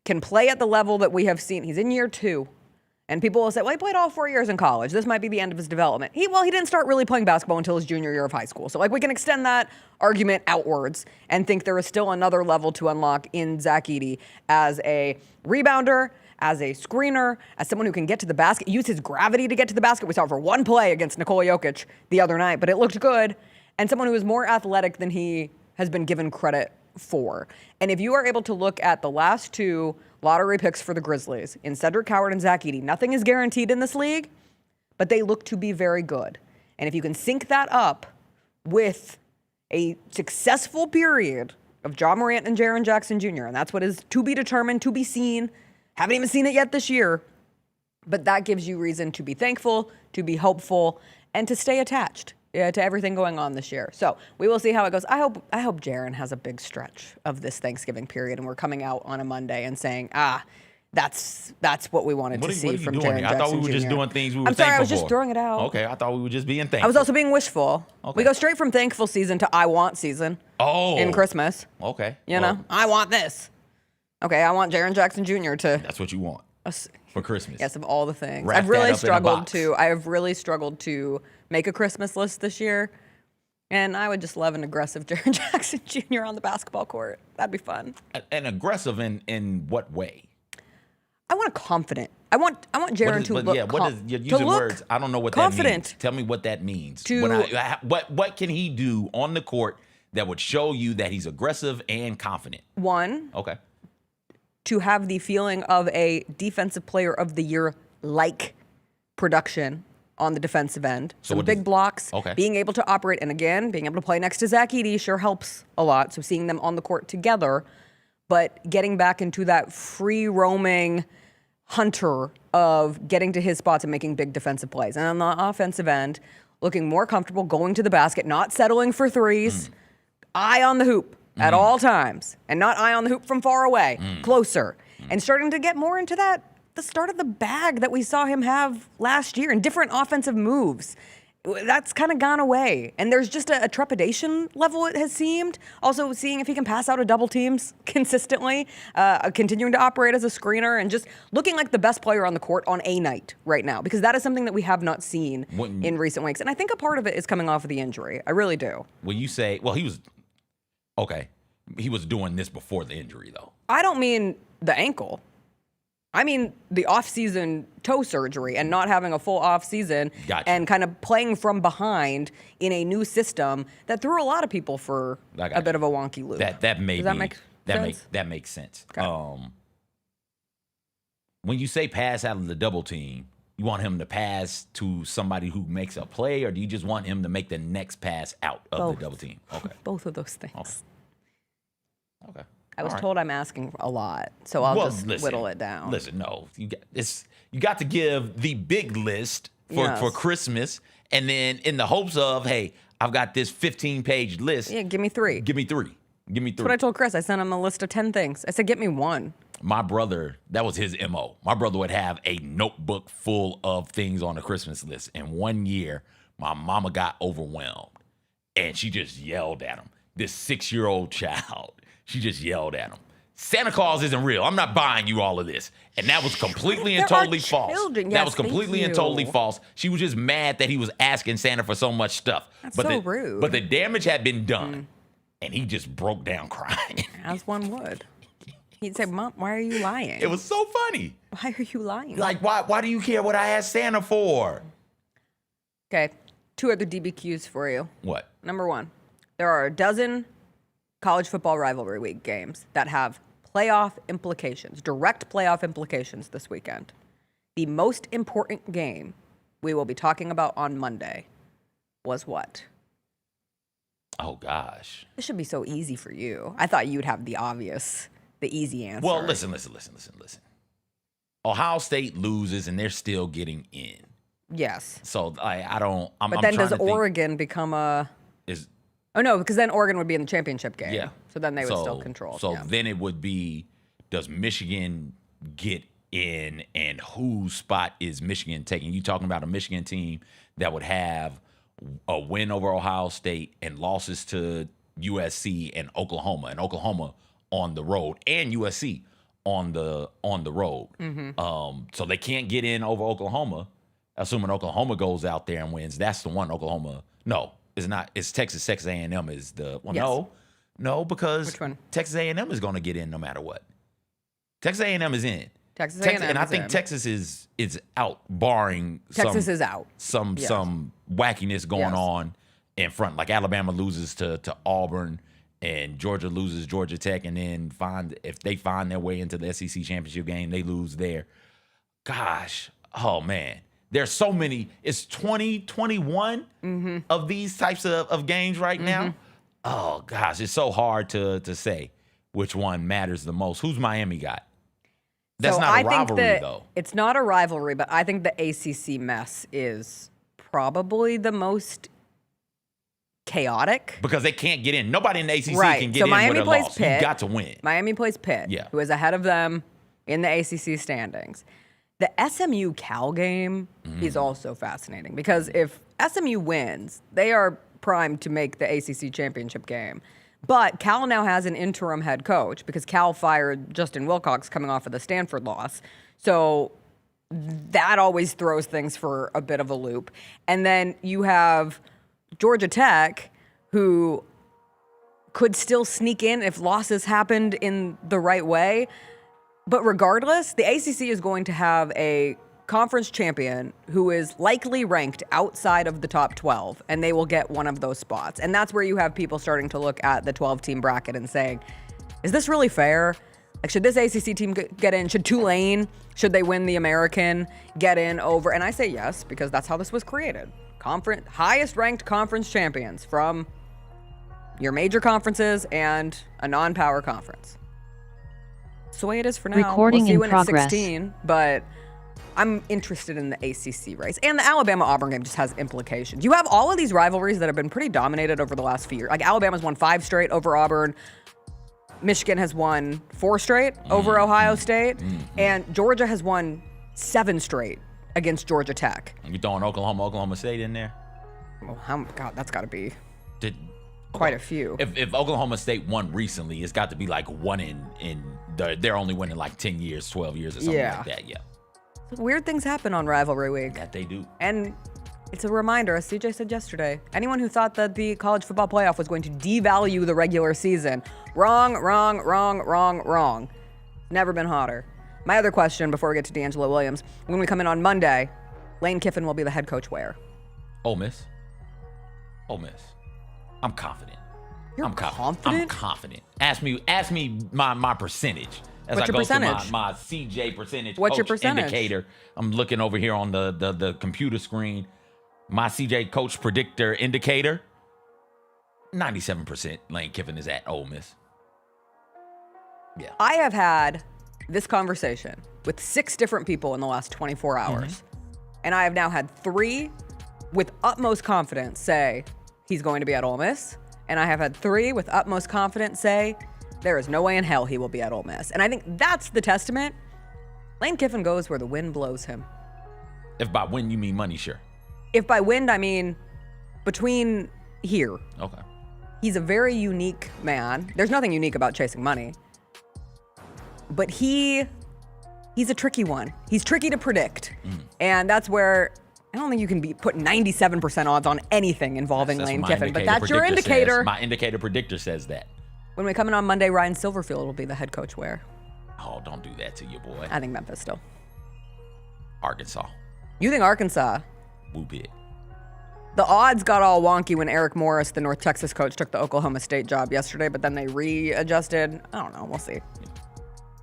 can play at the level that we have seen, he's in year 2. And people will say, well, he played all 4 years in college. This might be the end of his development. He didn't start really playing basketball until his junior year of high school. So we can extend that argument outwards and think there is still another level to unlock in Zach Edey as a rebounder, as a screener, as someone who can get to the basket, use his gravity to get to the basket. We saw it for one play against Nikola Jokic the other night, but it looked good. And someone who is more athletic than he has been given credit for. And if you are able to look at the last 2 lottery picks for the Grizzlies in Cedric Coward and Zach Edey, nothing is guaranteed in this league, but they look to be very good. And if you can sync that up with a successful period of Ja Morant and Jaren Jackson Jr., and that's what is to be determined, to be seen. Haven't even seen it yet this year, but that gives you reason to be thankful, to be hopeful, and to stay attached to everything going on this year. So we will see how it goes. I hope Jaren has a big stretch of this Thanksgiving period, and we're coming out on a Monday and saying, that's what we wanted to see from Jaren Jackson Jr. I thought we were just doing things we were I'm sorry, thankful I was just for. throwing it out. Okay, I thought we were just being thankful. I was also being wishful. Okay. We go straight from thankful season to I want season. Oh. In Christmas. Okay. You know, I want this. Okay, I want Jaren Jackson Jr. to. That's what you want for Christmas. Yes, of all the things. Wrap I've really that up in a box. struggled to make a Christmas list this year. And I would just love an aggressive Jaren Jackson Jr. on the basketball court. That'd be fun. And aggressive in what way? I want a confident. I want Jaren to look. You're using words. I don't know what confident. that means. Tell me what that means. What can he do on the court that would show you that he's aggressive and confident? One. Okay. To have the feeling of a defensive player of the year like production on the defensive end. Some big blocks, being able to operate, and again, being able to play next to Zach Edey sure helps a lot. So seeing them on the court together, but getting back into that free roaming hunter of getting to his spots and making big defensive plays. And on the offensive end, looking more comfortable going to the basket, not settling for threes, eye on the hoop at all times, and not eye on the hoop from far away, closer, and starting to get more into that the start of the bag that we saw him have last year in different offensive moves. that's kind of gone away. And there's just a trepidation level, it has seemed. Also seeing if he can pass out of double teams consistently, continuing to operate as a screener, and just looking like the best player on the court on a night right now, because that is something that we have not seen in recent weeks. And I think a part of it is coming off of the injury. I really do. When you say, well, he was doing this before the injury, though. I don't mean the ankle. I mean the off-season toe surgery and not having a full off-season and kind of playing from behind in a new system that threw a lot of people for a bit of a wonky loop. That may Does that make sense? That makes sense. Okay. When you say pass out of the double team, you want him to pass to somebody who makes a play, or do you just want him to make the next pass out of the double team? Okay. Both of those things. Okay. I was told I'm asking a lot, so I'll just whittle it down. Listen, no, you got to give the big list for Christmas, and then in the hopes of, hey, I've got this 15-page list. Yeah, give me 3. Give me 3. That's what I told Chris. I sent him a list of 10 things. I said, get me 1. My brother, that was his MO. My brother would have a notebook full of things on the Christmas list. And one year, my mama got overwhelmed, and she just yelled at him. This 6-year-old child. She just yelled at him. Santa Claus isn't real. I'm not buying you all of this. And that was completely and totally false. Children. That Yes, was completely thank and you. totally false. She was just mad that he was asking Santa for so much stuff. That's so rude. But the damage had been done. And he just broke down crying. As one would. He'd say, Mom, why are you lying? It was so funny. Why are you lying? Like, why do you care what I asked Santa for? Okay, 2 other DBQs for you. What? Number 1, there are a dozen college football rivalry week games that have playoff implications, direct playoff implications this weekend. The most important game we will be talking about on Monday was what? Oh, gosh. This should be so easy for you. I thought you'd have the easy answer. Well, listen. Ohio State loses, and they're still getting in. Yes. So I'm But then trying does to think, Oregon become a... Oh, no, because then Oregon would be in the championship game. Yeah. So then they would still control. So yeah. then it would be, does Michigan get in, and whose spot is Michigan taking? You talking about a Michigan team that would have a win over Ohio State and losses to USC and Oklahoma on the road, and USC on the road. Mm-hmm. So they can't get in over Oklahoma, assuming Oklahoma goes out there and wins. That's the one. Oklahoma, no. It's not. It's Texas. Texas A&M is the one. Yes. No, because Which one? Texas A&M is going to get in no matter what. Texas A&M is in. Texas A&M and I is think in. Texas is out, barring Texas is out. some wackiness going on in front. Like Alabama loses to Auburn, and Georgia loses Georgia Tech, and then if they find their way into the SEC championship game, they lose there. Gosh, oh man. There's so many. It's 21 of these types of games right now. Oh, gosh. It's so hard to say which one matters the most. Who's Miami got? That's not a rivalry, though. It's not a rivalry, but I think the ACC mess is probably the most chaotic. Because they can't get in. Nobody in the ACC Right. can get So in Miami with a plays loss. Pitt. You got to win. Miami plays Pitt, Yeah. who is ahead of them in the ACC standings. The SMU Cal game is also fascinating because if SMU wins, they are primed to make the ACC championship game. But Cal now has an interim head coach because Cal fired Justin Wilcox coming off of the Stanford loss. So that always throws things for a bit of a loop. And then you have Georgia Tech, who could still sneak in if losses happened in the right way. But regardless, the ACC is going to have a conference champion who is likely ranked outside of the top 12, and they will get one of those spots. And that's where you have people starting to look at the 12-team bracket and saying, is this really fair? Like, should this ACC team get in? Should Tulane, should they win the American, get in over? And I say yes, because that's how this was created. Highest-ranked conference champions from your major conferences and a non-power conference. That's the way it is for now. Recording we'll see in when progress. It's 16, but I'm interested in the ACC race. And the Alabama-Auburn game just has implications. You have all of these rivalries that have been pretty dominated over the last few years. Like Alabama's won 5 straight over Auburn. Michigan has won 4 straight over Ohio State. And Georgia has won 7 straight against Georgia Tech. You throwing Oklahoma State in there? Well, God, that's got to be Did quite a few. If Oklahoma State won recently, it's got to be like one in they're only winning like 10 years, 12 years or something like that. Yeah. Weird things happen on rivalry week. That they do. And it's a reminder, as CJ said yesterday, anyone who thought that the college football playoff was going to devalue the regular season, wrong. Never been hotter. My other question before we get to DeAngelo Williams, when we come in on Monday, Lane Kiffin will be the head coach where? Ole Miss. I'm confident. You're confident? I'm confident. Ask me my percentage. As What's I your go percentage? through my CJ percentage What's your coach percentage? indicator. I'm looking over here on the computer screen. My CJ coach predictor indicator. 97% Lane Kiffin is at Ole Miss. Yeah. I have had this conversation with 6 different people in the last 24 hours. And I have now had 3 with utmost confidence say he's going to be at Ole Miss. And I have had 3 with utmost confidence say there is no way in hell he will be at Ole Miss. And I think that's the testament. Lane Kiffin goes where the wind blows him. If by win you mean money, sure. If by wind, I mean between here. Okay. He's a very unique man. There's nothing unique about chasing money. But he's a tricky one. He's tricky to predict. And that's where I don't think you can be put 97% odds on anything involving Lane Kiffin, but that's your indicator. My indicator predictor says that. When we come in on Monday, Ryan Silverfield will be the head coach where? Oh, don't do that to your boy. I think Memphis still. Arkansas. You think Arkansas? Whoop it. The odds got all wonky when Eric Morris, the North Texas coach, took the Oklahoma State job yesterday, but then they readjusted. I don't know. We'll see.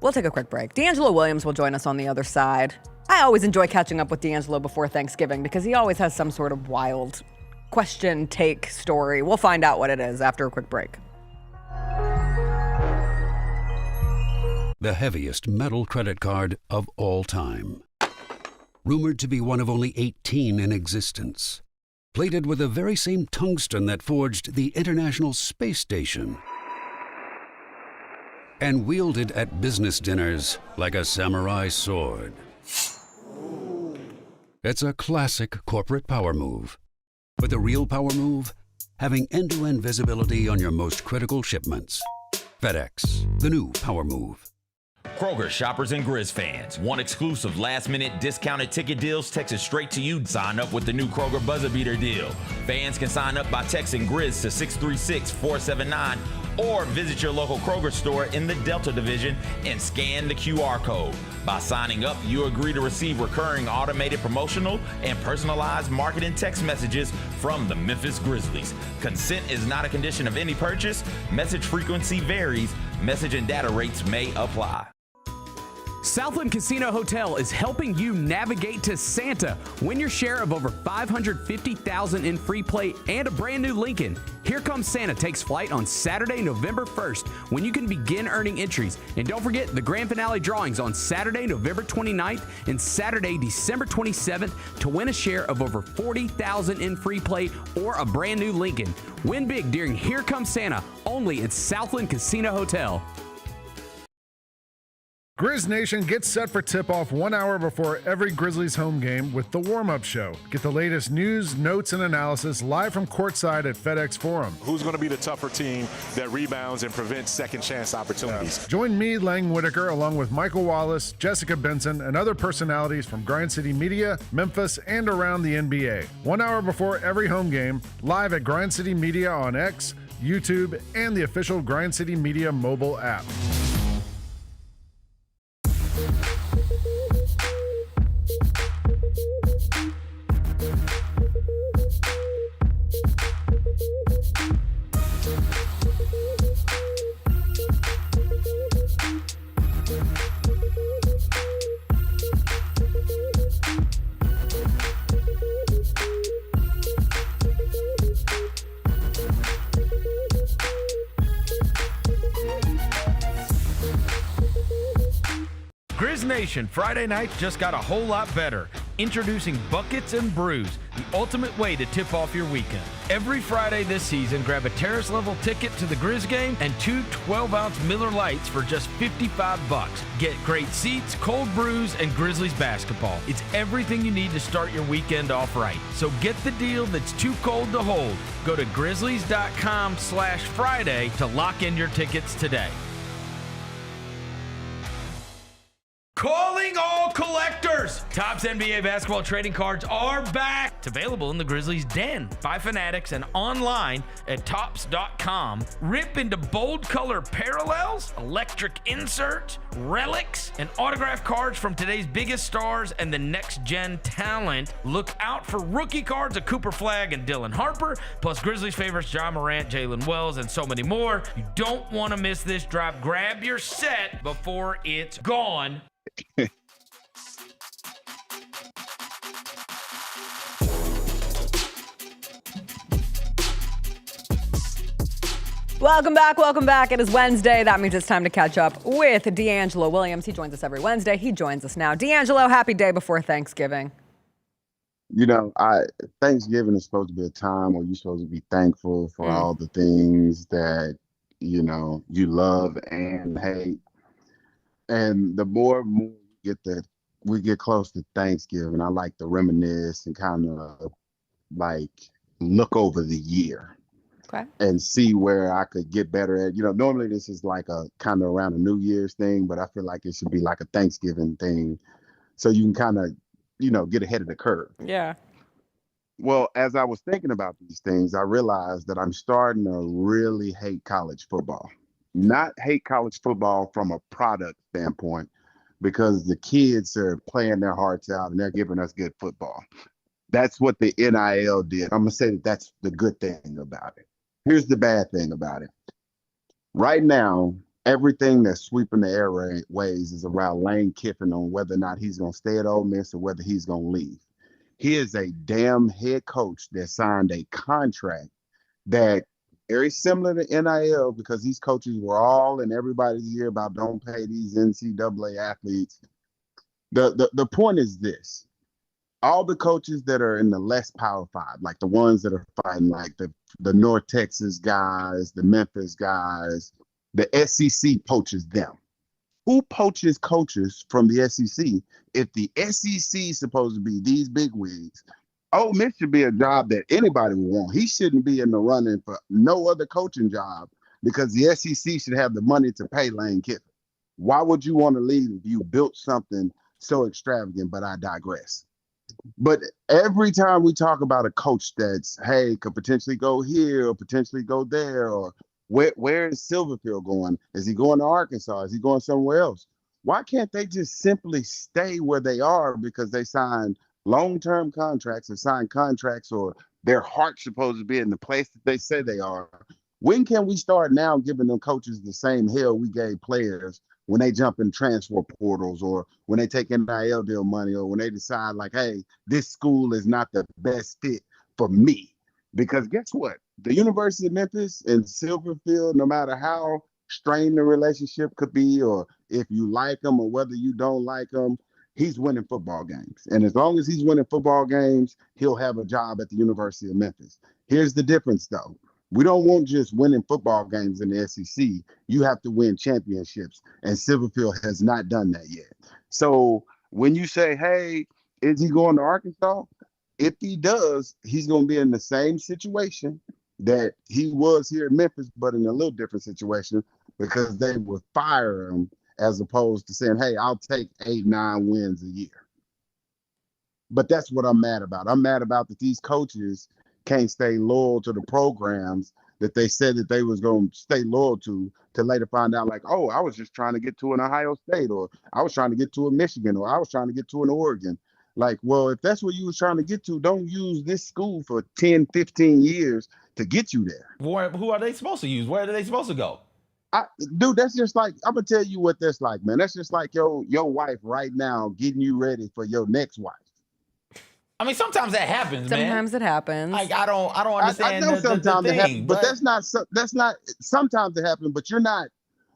We'll take a quick break. DeAngelo Williams will join us on the other side. I always enjoy catching up with DeAngelo before Thanksgiving because he always has some sort of wild question, take, story. We'll find out what it is after a quick break. The heaviest metal credit card of all time. Rumored to be one of only 18 in existence. Plated with the very same tungsten that forged the International Space Station. And wielded at business dinners like a samurai sword. It's a classic corporate power move. But the real power move? Having end-to-end visibility on your most critical shipments. FedEx, the new power move. Kroger shoppers and Grizz fans. Want exclusive last-minute discounted ticket deals texted straight to you? Sign up with the new Kroger Buzzer Beater deal. Fans can sign up by texting Grizz to 636-479 or visit your local Kroger store in the Delta Division and scan the QR code. By signing up, you agree to receive recurring automated promotional and personalized marketing text messages from the Memphis Grizzlies. Consent is not a condition of any purchase. Message frequency varies. Message and data rates may apply. Southland Casino Hotel is helping you navigate to Santa. Win your share of over $550,000 in free play and a brand new Lincoln. Here Comes Santa takes flight on Saturday, November 1st, when you can begin earning entries. And don't forget the grand finale drawings on Saturday, November 29th and Saturday, December 27th to win a share of over $40,000 in free play or a brand new Lincoln. Win big during Here Comes Santa, only at Southland Casino Hotel. Grizz Nation gets set for tip-off 1 hour before every Grizzlies home game with the warm-up show. Get the latest news, notes, and analysis live from courtside at FedEx Forum. Who's going to be the tougher team that rebounds and prevents second chance opportunities? Join me, Lang Whitaker, along with Michael Wallace, Jessica Benson, and other personalities from Grind City Media, Memphis, and around the NBA. 1 hour before every home game, live at Grind City Media on X, YouTube, and the official Grind City Media mobile app. Grizz Nation, Friday nights just got a whole lot better. Introducing Buckets and Brews, the ultimate way to tip off your weekend. Every Friday this season, grab a terrace-level ticket to the Grizz game and 2 12-ounce Miller Lights for just $55. Get great seats, cold brews, and Grizzlies basketball. It's everything you need to start your weekend off right. So get the deal that's too cold to hold. Go to grizzlies.com/Friday to lock in your tickets today. Calling all collectors! Topps NBA basketball trading cards are back. It's available in the Grizzlies Den by Fanatics and online at Topps.com. Rip into bold color parallels, electric inserts, relics, and autograph cards from today's biggest stars and the next-gen talent. Look out for rookie cards of Cooper Flagg and Dylan Harper, plus Grizzlies favorites John Morant, Jalen Wells, and so many more. You don't want to miss this drop. Grab your set before it's gone. Welcome back. It is Wednesday. That means it's time to catch up with DeAngelo Williams. He joins us every Wednesday. He joins us now. DeAngelo, happy day before Thanksgiving. You know, Thanksgiving is supposed to be a time where you're supposed to be thankful for all the things that, you know, you love and hate. And the more and more we get close to Thanksgiving, I like to reminisce and kind of like look over the year. Okay. And see where I could get better at. You know, normally this is like a kind of around a New Year's thing, but I feel like it should be like a Thanksgiving thing. So you can kind of, you know, get ahead of the curve. Yeah. Well, as I was thinking about these things, I realized that I'm starting to really hate college football. Not hate college football from a product standpoint, because the kids are playing their hearts out and they're giving us good football. That's what the NIL did. I'm going to say that that's the good thing about it. Here's the bad thing about it. Right now, everything that's sweeping the airways is around Lane Kiffin on whether or not he's going to stay at Ole Miss or whether he's going to leave. He is a damn head coach that signed a contract that very similar to NIL, because these coaches were all in everybody's ear about don't pay these NCAA athletes. The point is this. All the coaches that are in the less Power 5, like the ones that are fighting, like the North Texas guys, the Memphis guys, the SEC poaches them. Who poaches coaches from the SEC? If the SEC is supposed to be these bigwigs, Ole Miss should be a job that anybody would want. He shouldn't be in the running for no other coaching job, because the SEC should have the money to pay Lane Kiffin. Why would you want to leave if you built something so extravagant? But I digress. But every time we talk about a coach that's, hey, could potentially go here or potentially go there, or where is Silverfield going? Is he going to Arkansas? Is he going somewhere else? Why can't they just simply stay where they are because they signed long-term contracts or signed contracts, or their heart's supposed to be in the place that they say they are? When can we start now giving them coaches the same hell we gave players when they jump in transfer portals, or when they take NIL deal money, or when they decide like, hey, this school is not the best fit for me? Because guess what? The University of Memphis and Silverfield, no matter how strained the relationship could be, or if you like them or whether you don't like them, he's winning football games. And as long as he's winning football games, he'll have a job at the University of Memphis. Here's the difference, though. We don't want just winning football games in the SEC. You have to win championships, and Silverfield has not done that yet. So when you say, hey, is he going to Arkansas? If he does, he's going to be in the same situation that he was here in Memphis, but in a little different situation, because they would fire him as opposed to saying, hey, I'll take 8-9 wins a year. But that's what I'm mad about. I'm mad about that these coaches can't stay loyal to the programs that they said that they was going to stay loyal to later find out like, oh, I was just trying to get to an Ohio State, or I was trying to get to a Michigan, or I was trying to get to an Oregon. Like, well, if that's what you was trying to get to, don't use this school for 10, 15 years to get you there. Who are they supposed to use? Where are they supposed to go? Dude, that's just like, I'm going to tell you what that's like, man. That's just like your wife right now getting you ready for your next wife. I mean, sometimes that happens, man. Sometimes it happens. Like, I don't understand. I know sometimes it happens, but that's that's not. Sometimes it happens, but you're not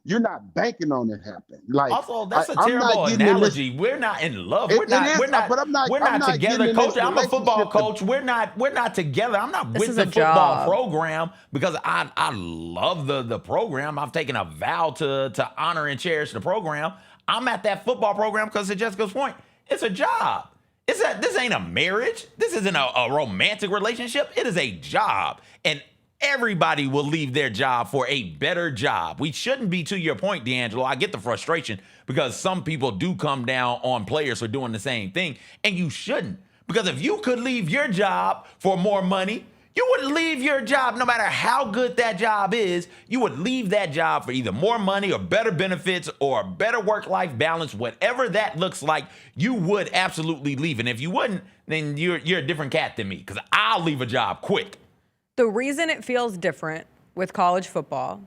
you're not banking on it happening. Like, also, that's a I'm terrible not getting analogy. We're not in love. It We're not. is, We're not. but I'm not. We're I'm not together, getting in coach. this I'm a football relationship coach. We're not together. I'm not This with is the a football job. program because I love the program. I've taken a vow to honor and cherish the program. I'm at that football program because, to Jessica's point, it's a job. This ain't a marriage. This isn't a romantic relationship. It is a job, and everybody will leave their job for a better job. We shouldn't be, to your point, DeAngelo. I get the frustration because some people do come down on players for doing the same thing, and you shouldn't. Because if you could leave your job for more money, you would leave your job no matter how good that job is. You would leave that job for either more money or better benefits or better work-life balance, whatever that looks like. You would absolutely leave. And if you wouldn't, then you're a different cat than me because I'll leave a job quick. The reason it feels different with college football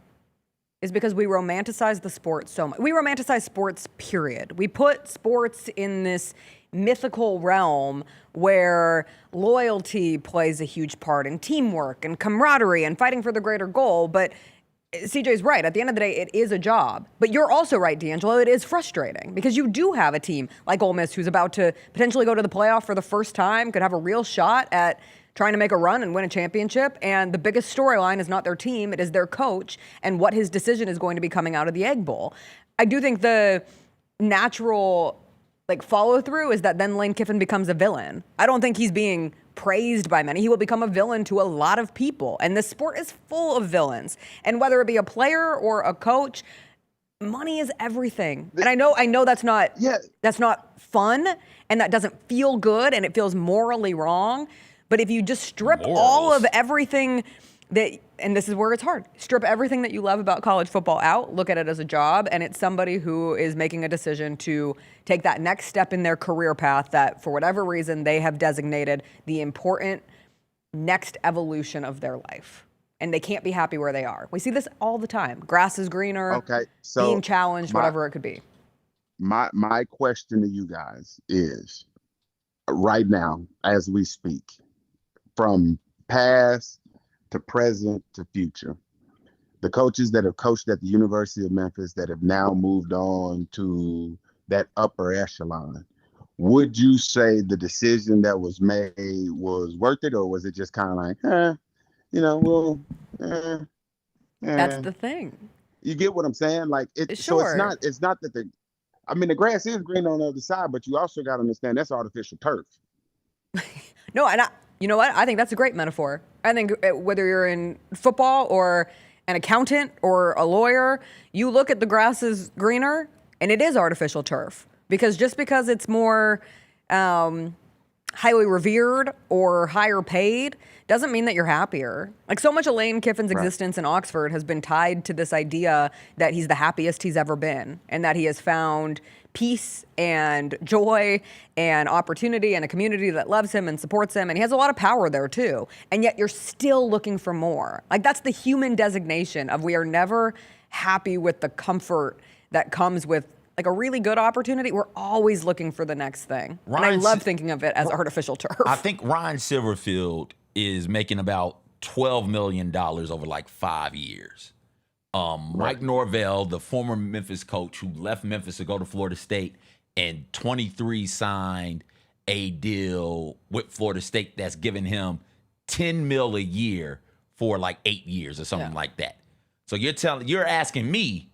is because we romanticize the sport so much. We romanticize sports, period. We put sports in this mythical realm where loyalty plays a huge part in teamwork and camaraderie and fighting for the greater goal. But CJ's right. At the end of the day, it is a job. But you're also right, DeAngelo. It is frustrating because you do have a team like Ole Miss who's about to potentially go to the playoff for the first time, could have a real shot at trying to make a run and win a championship. And the biggest storyline is not their team, it is their coach and what his decision is going to be coming out of the Egg Bowl. I do think the natural follow through is that then Lane Kiffin becomes a villain. I don't think he's being praised by many. He will become a villain to a lot of people. And this sport is full of villains. And whether it be a player or a coach, money is everything. And I know that's not fun and that doesn't feel good and it feels morally wrong. But if you just strip all of everything and this is where it's hard, strip everything that you love about college football out, look at it as a job, and it's somebody who is making a decision to take that next step in their career path that, for whatever reason, they have designated the important next evolution of their life. And they can't be happy where they are. We see this all the time. Grass is greener, being challenged, whatever it could be. My question to you guys is, right now, as we speak, from past to present to future, the coaches that have coached at the University of Memphis that have now moved on to that upper echelon, would you say the decision that was made was worth it, or was it just kind of like, That's the thing. You get what I'm saying? Like, so it's not that the grass is green on the other side, but you also got to understand that's artificial turf. No, and you know what? I think that's a great metaphor. I think whether you're in football or an accountant or a lawyer, you look at the grass is greener and it is artificial turf. Because just because it's more highly revered or higher paid doesn't mean that you're happier. Like, so much of Lane Kiffin's existence in Oxford has been tied to this idea that he's the happiest he's ever been and that he has found peace and joy and opportunity and a community that loves him and supports him. And he has a lot of power there too. And yet you're still looking for more. Like, that's the human designation of we are never happy with the comfort that comes with a really good opportunity. We're always looking for the next thing. And I love thinking of it as artificial turf. I think Ryan Silverfield is making about $12 million over 5 years. Mike Norvell, the former Memphis coach who left Memphis to go to Florida State, and 23 signed a deal with Florida State that's giving him $10 million a year for 8 years or something like that. So you're asking me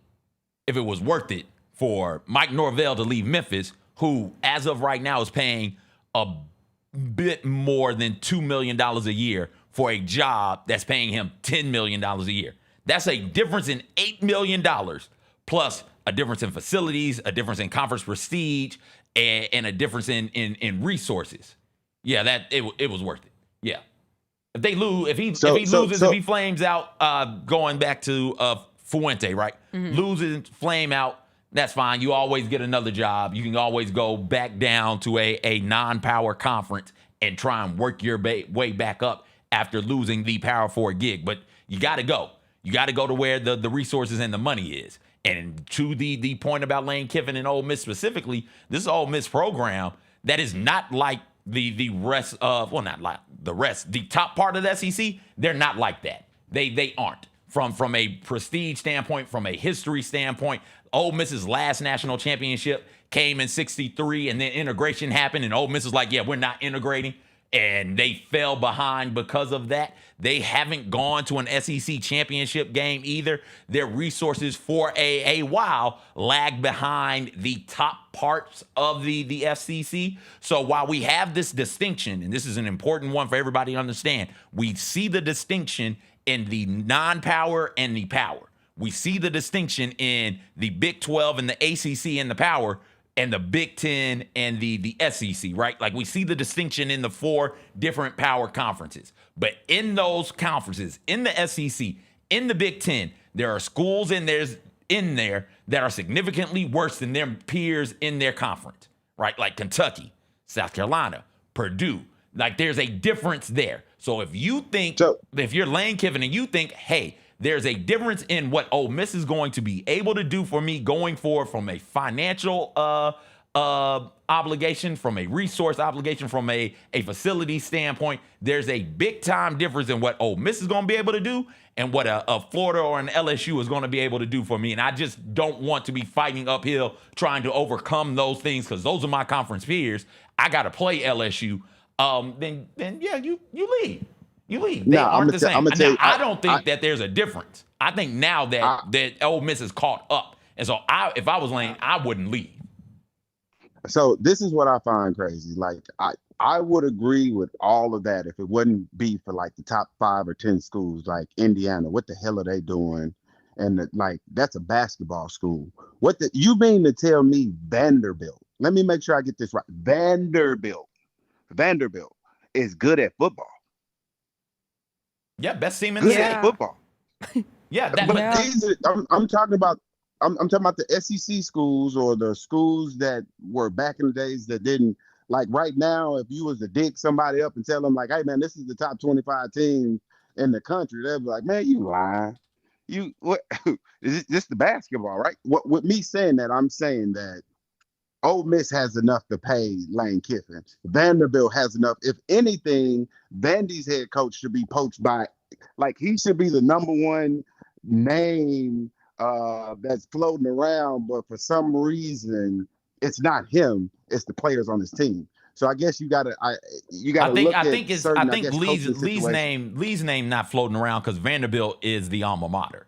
if it was worth it for Mike Norvell to leave Memphis, who as of right now is paying a bit more than $2 million a year for a job that's paying him $10 million a year. That's a difference in $8 million, plus a difference in facilities, a difference in conference prestige, and a difference in resources. Yeah, that it was worth it. Yeah. If they lose, if he flames out, going back to Fuente, right? Loses, flame out, that's fine. You always get another job. You can always go back down to a non-power conference and try and work your way back up after losing the Power 4 gig. But you got to go. You got to go to where the resources and the money is. And to the point about Lane Kiffin and Ole Miss specifically, this is Ole Miss program that is not like the rest of, well, not like the rest, the top part of the SEC. They're not like that. They aren't. from a prestige standpoint, from a history standpoint. Ole Miss's last national championship came in 63, and then integration happened, and Ole Miss was like, yeah, we're not integrating. And they fell behind because of that. They haven't gone to an SEC championship game either. Their resources for a while lag behind the top parts of the FCC. So while we have this distinction, and this is an important one for everybody to understand, we see the distinction in the non-power and the power. We see the distinction in the Big 12 and the ACC and the power, and the Big 10 and the SEC, right? Like, we see the distinction in the 4 different power conferences. But in those conferences, in the SEC, in the Big 10, there are schools in there that are significantly worse than their peers in their conference, right? Like Kentucky, South Carolina, Purdue. Like, there's a difference there. So if you think, if you're Lane Kiffin and you think, hey, there's a difference in what Ole Miss is going to be able to do for me going forward from a financial obligation, from a resource obligation, from a facility standpoint. There's a big time difference in what Ole Miss is going to be able to do and what a Florida or an LSU is going to be able to do for me. And I just don't want to be fighting uphill trying to overcome those things, because those are my conference peers. I got to play LSU. Then yeah, you leave. You leave. They aren't the same. I don't think that there's a difference. I think now that Ole Miss is caught up. And so if I was Lane, I wouldn't leave. So this is what I find crazy. Like, I would agree with all of that if it wouldn't be for like the top 5 or 10 schools like Indiana. What the hell are they doing? And like, that's a basketball school. You mean to tell me Vanderbilt? Let me make sure I get this right. Vanderbilt is good at football. Yeah, best team in the state. Football. Yeah, I'm talking about. I'm talking about the SEC schools, or the schools that were back in the days that didn't. Like, right now, if you was to dig somebody up and tell them like, "Hey man, this is the top 25 team in the country," they'd be like, "Man, you lying. You what? Is this the basketball, right?" With me saying that, I'm saying that Ole Miss has enough to pay Lane Kiffin. Vanderbilt has enough. If anything, Vandy's head coach should be poached by, like, he should be the number one name that's floating around, but for some reason, it's not him. It's the players on his team. So I guess you gotta I think Lee's name not floating around because Vanderbilt is the alma mater.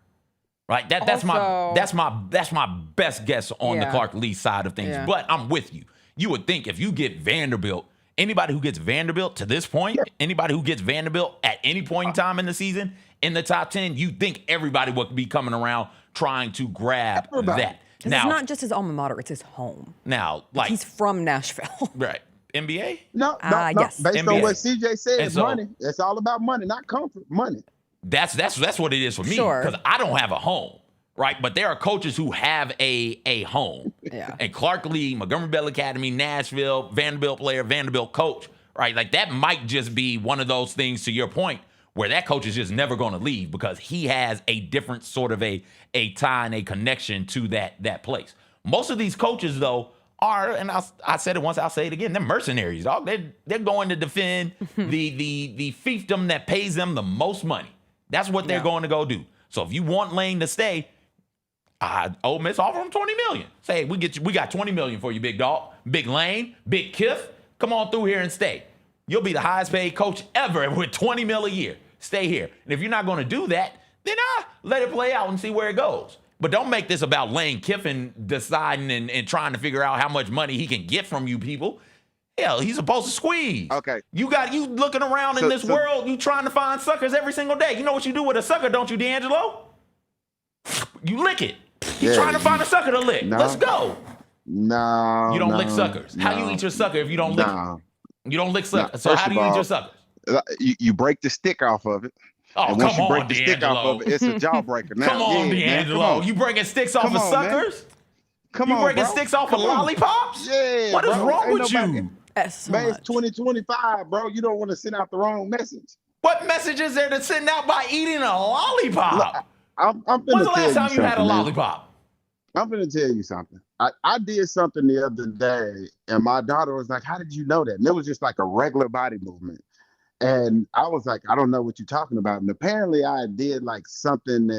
Right, that's my best guess on the Clark Lee side of things. But I'm with you. You would think if you get Vanderbilt, anybody who gets Vanderbilt to this point, anybody who gets Vanderbilt at any point in time in the season in the top 10, you think everybody would be coming around trying to grab that. Now, it's not just his alma mater; it's his home. Now, like, he's from Nashville, right? NBA? No. Yes. Based NBA. on what CJ said, it's money. It's all about money, not comfort. Money. That's what it is for me, because I don't have a home, right? But there are coaches who have a home. Yeah. And Clark Lee, Montgomery Bell Academy, Nashville, Vanderbilt player, Vanderbilt coach, right? Like, that might just be one of those things, to your point, where that coach is just never going to leave because he has a different sort of a tie and a connection to that place. Most of these coaches, though, are, and I said it once, I'll say it again, they're mercenaries, dog. They're going to defend the fiefdom that pays them the most money. That's what they're going to go do. So if you want Lane to stay, Ole Miss offer him $20 million. Say, we got $20 million for you, big dog. Big Lane, big Kiff, come on through here and stay. You'll be the highest paid coach ever with $20 million a year. Stay here. And if you're not going to do that, then let it play out and see where it goes. But don't make this about Lane Kiffin deciding and trying to figure out how much money he can get from you people. Hell, he's supposed to squeeze. Okay. You looking around in this world, you trying to find suckers every single day. You know what you do with a sucker, don't you, DeAngelo? You lick it. You trying to find a sucker to lick. Let's go. No. You don't lick suckers. How do you eat your sucker if you don't lick it? You don't lick suckers. So how do you eat your suckers? You break the stick off of it. Oh, and once come you break on, the stick off of it, it's a jawbreaker. Now, come on, DeAngelo. You breaking sticks off of suckers? Come on, you breaking sticks off of lollipops? Yeah. What is wrong with you? Man, it's 2025, bro. You don't want to send out the wrong message. What message is there to send out by eating a lollipop? I'm When's the last time you had a lollipop? I'm going to tell you something. I did something the other day, and my daughter was like, "How did you know that?" And it was just like a regular body movement. And I was like, I don't know what you're talking about. And apparently I did like something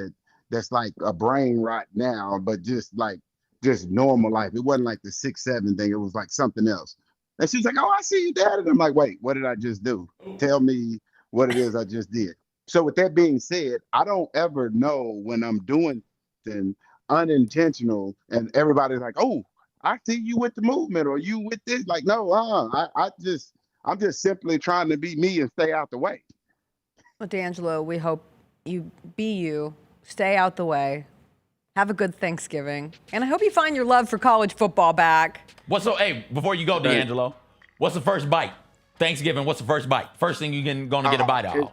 that's like a brain rot now, but just normal life. It wasn't like the 6'7" thing. It was like something else. And she's like, oh, I see you, Dad. And I'm like, wait, what did I just do? Tell me what it is I just did. So with that being said, I don't ever know when I'm doing something unintentional and everybody's like, oh, I see you with the movement or you with this. Like, no, I'm just simply trying to be me and stay out the way. Well, DeAngelo, we hope you be you, stay out the way, have a good Thanksgiving, and I hope you find your love for college football back. Hey, before you go, DeAngelo, what's the first bite? Thanksgiving, what's the first bite? First thing you're gonna get a bite off?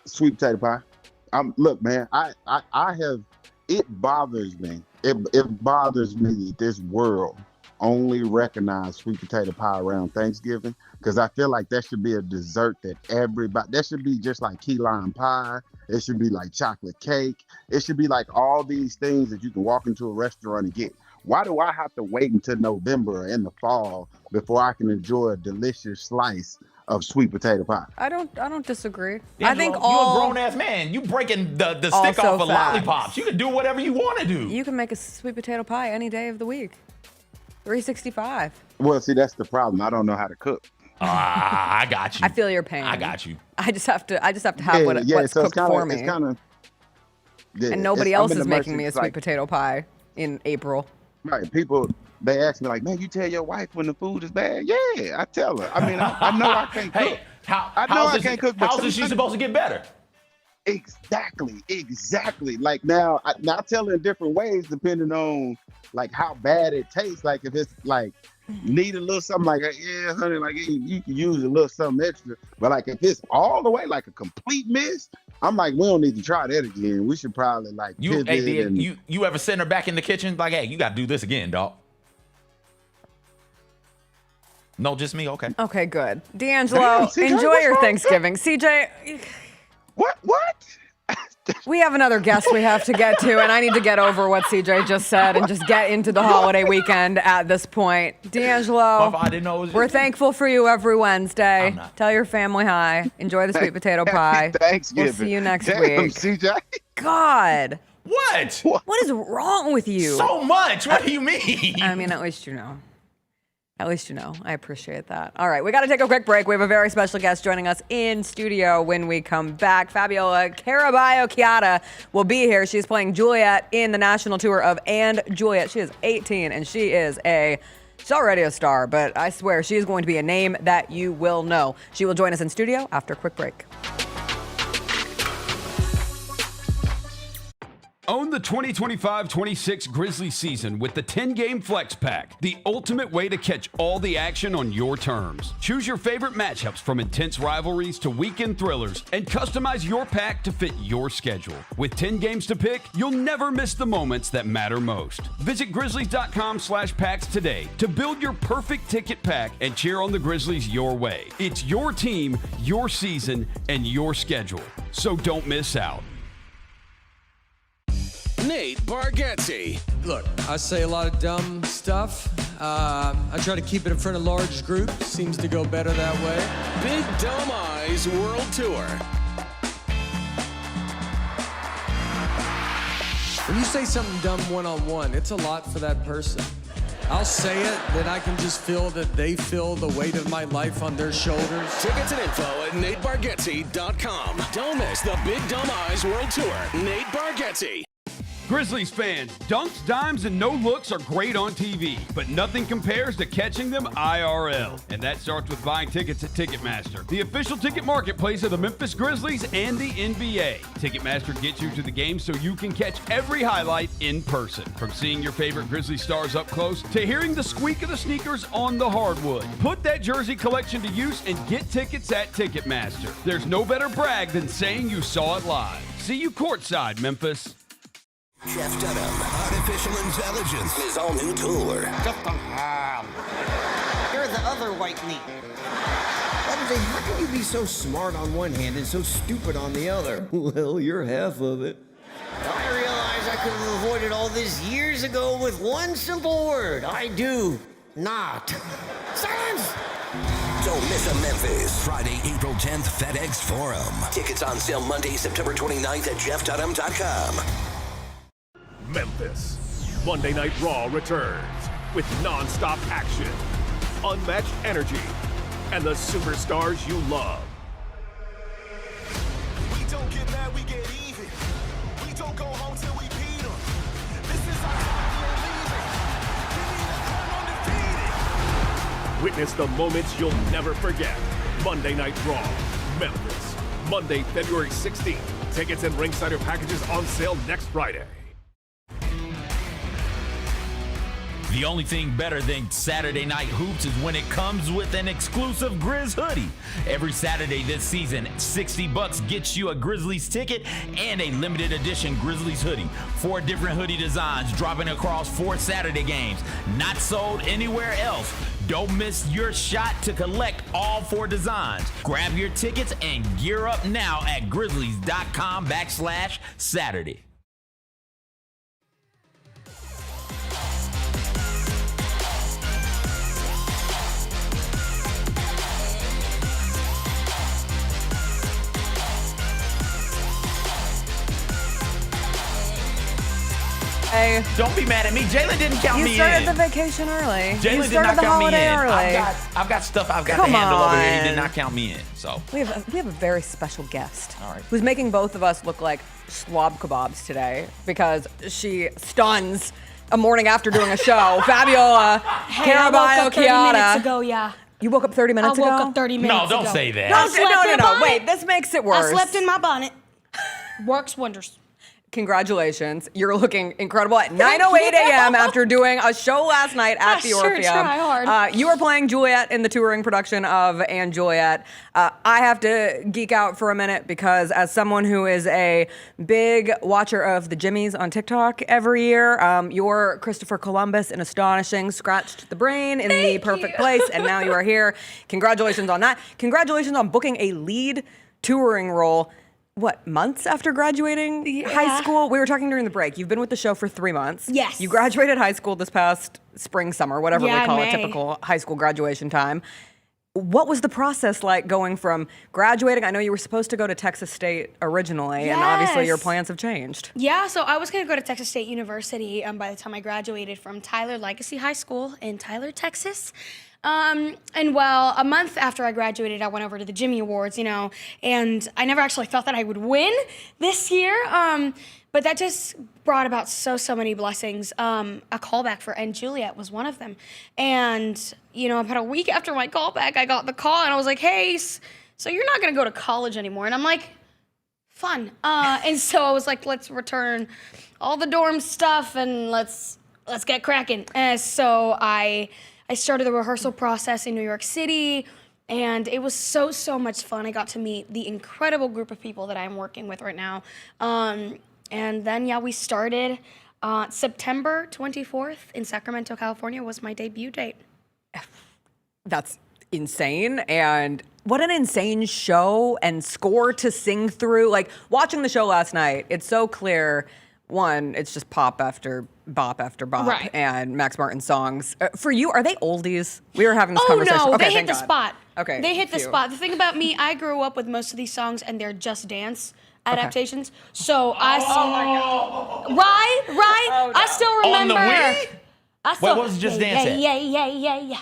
Sweet potato pie. Look, man, it bothers me. It bothers me this world only recognize sweet potato pie around Thanksgiving, because I feel like that should be a dessert that should be just like key lime pie. It should be like chocolate cake. It should be like all these things that you can walk into a restaurant and get. Why do I have to wait until November or in the fall before I can enjoy a delicious slice of sweet potato pie? I don't disagree. I think you're a grown ass man. You breaking the stick off of lollipops. You can do whatever you want to do. You can make a sweet potato pie any day of the week. 365. Well, see, that's the problem. I don't know how to cook. I got you. I feel your pain. I got you. I just have to have what's so cooked for me. And nobody else is making me a sweet potato pie in April. Right. People, they ask me like, man, you tell your wife when the food is bad? Yeah, I tell her. I mean, I know I can't cook. Hey, I can't cook. How is she supposed to get better? Exactly. Like now I tell her in different ways depending on like how bad it tastes. Like if it's like need a little something like, yeah, honey, like you can use a little something extra. But like if it's all the way like a complete miss, I'm like, we don't need to try that again. We should probably like you ever send her back in the kitchen like, hey, you got to do this again, dog? No, just me. Okay. Okay, good. DeAngelo, enjoy your Thanksgiving. CJ. What? We have another guest we have to get to, and I need to get over what CJ just said and just get into the holiday weekend at this point. DeAngelo, I didn't know it was we're thankful for you every Wednesday. Tell your family hi. Enjoy the sweet potato pie. Thanksgiving. We'll see you next Damn, week. CJ. God. What? What is wrong with you? So much. What do you mean? I mean, at least you know. At least you know. I appreciate that. All right, we got to take a quick break. We have a very special guest joining us in studio when we come back. Fabiola Caraballo Quijada will be here. She's playing Juliet in the national tour of And Juliet. She is 18, and she's already a star, but I swear she is going to be a name that you will know. She will join us in studio after a quick break. Own the 2025-26 Grizzlies season with the 10-game Flex Pack, the ultimate way to catch all the action on your terms. Choose your favorite matchups from intense rivalries to weekend thrillers and customize your pack to fit your schedule. With 10 games to pick, you'll never miss the moments that matter most. Visit Grizzlies.com/packs today to build your perfect ticket pack and cheer on the Grizzlies your way. It's your team, your season, and your schedule. So don't miss out. Nate Bargatze. Look, I say a lot of dumb stuff. I try to keep it in front of large groups. Seems to go better that way. Big Dumb Eyes World Tour. When you say something dumb one-on-one, it's a lot for that person. I'll say it, then I can just feel that they feel the weight of my life on their shoulders. Tickets and info at NateBargatze.com. Don't miss the Big Dumb Eyes World Tour. Nate Bargatze. Grizzlies fans, dunks, dimes, and no-looks are great on TV, but nothing compares to catching them IRL. And that starts with buying tickets at Ticketmaster, the official ticket marketplace of the Memphis Grizzlies and the NBA. Ticketmaster gets you to the game so you can catch every highlight in person. From seeing your favorite Grizzly stars up close to hearing the squeak of the sneakers on the hardwood. Put that jersey collection to use and get tickets at Ticketmaster. There's no better brag than saying you saw it live. See you courtside, Memphis. Jeff Dunham, Artificial Intelligence, his all-new tour. You're the other white meat. How can you be so smart on one hand and so stupid on the other? Well, you're half of it. I realize I could have avoided all this years ago with one simple word. I do not. Silence! Don't miss a Memphis. Friday, April 10th, FedEx Forum. Tickets on sale Monday, September 29th at jeffdunham.com. Memphis. Monday Night Raw returns with non-stop action, unmatched energy, and the superstars you love. We don't get mad, we get even. We don't go home till we beat them. This is our time, we ain't leaving. Give me the crown undefeated. Witness the moments you'll never forget. Monday Night Raw, Memphis. Monday, February 16th. Tickets and ringsider packages on sale next Friday. The only thing better than Saturday Night Hoops is when it comes with an exclusive Grizz hoodie. Every Saturday this season, $60 gets you a Grizzlies ticket and a limited edition Grizzlies hoodie. 4 different hoodie designs dropping across 4 Saturday games. Not sold anywhere else. Don't miss your shot to collect all 4 designs. Grab your tickets and gear up now at grizzlies.com/Saturday. Hey. Don't be mad at me. Jalen didn't count me in. You started the vacation early. Jalen You did not started the count me holiday in. early. I've got stuff I've got Come to handle over here. on. He did not count me in. So We have a very special guest. All right. Who's making both of us look like slob kebabs today because she stuns a morning after doing a show. Fabiola Caraballo Hey, I woke up 30 minutes Quijada. ago, yeah. You woke up 30 minutes ago? I woke up 30 minutes ago. No, don't say that. I slept in my bonnet. Wait, this makes it worse. I slept in my bonnet. Works wonders. Congratulations. You're looking incredible at 9:08 a.m. after doing a show last night at the sure Orpheum. try hard. You were playing Juliet in the touring production of And Juliet. I have to geek out for a minute because as someone who is a big watcher of the Jimmies on TikTok every year, your Christopher Columbus in Astonishing scratched the brain in the perfect place, and now you are here. Congratulations on that. Congratulations on booking a lead touring role. What, months after graduating high school? We were talking during the break. You've been with the show for 3 months. Yes. You graduated high school this past spring, summer, whatever we call it, May. typical high school graduation time. What was the process like going from graduating? I know you were supposed to go to Texas State originally, and obviously your Yes. plans have changed. Yeah, so I was going to go to Texas State University by the time I graduated from Tyler Legacy High School in Tyler, Texas. And well, a month after I graduated, I went over to the Jimmy Awards, and I never actually thought that I would win this year. But that just brought about so many blessings. A callback for And Juliet was one of them. And, about a week after my callback, I got the call and I was like, hey, so you're not going to go to college anymore. And I'm like, fun. And so I was like, let's return all the dorm stuff and let's get cracking. So I started the rehearsal process in New York City, and it was so much fun. I got to meet the incredible group of people that I'm working with right now. And then, we started. September 24th in Sacramento, California was my debut date. That's insane. And what an insane show and score to sing through. Like, watching the show last night, it's so clear. One, it's just pop after bop after bop, Right. and Max Martin songs. For you, are they oldies? We were having this conversation. Oh, no, Okay, they hit thank the God. spot. Okay, They hit the phew. spot. The thing about me, I grew up with most of these songs, and they're just dance adaptations. So I... Right? Oh, I still remember... On the Wii? I still, What was Just Dance at? Yeah.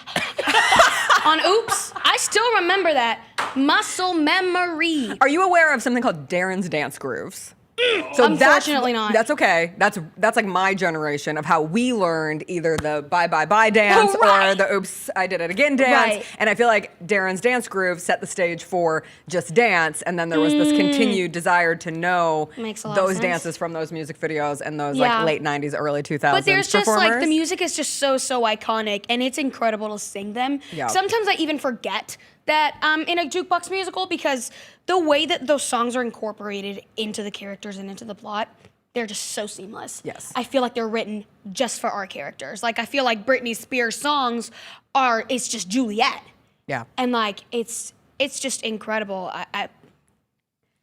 On Oops, I still remember that. Muscle memory. Are you aware of something called Darren's Dance Grooves? So Unfortunately not. That's okay. That's like my generation of how we learned either the bye bye bye dance or the oops I did it again dance. Right. And I feel like Darren's Dance Groove set the stage for Just Dance, and then there was this continued desire to know Makes a lot of those sense. dances from those music videos and those Yeah. like late 90s, early 2000s But there's just like performers. the music is just so iconic, and it's incredible to sing them. Yeah. Sometimes I even forget that I'm in a jukebox musical because the way that those songs are incorporated into the characters and into the plot, they're just so seamless. Yes. I feel like they're written just for our characters. Like I feel like Britney Spears songs it's just Juliet. Yeah. And like it's just incredible.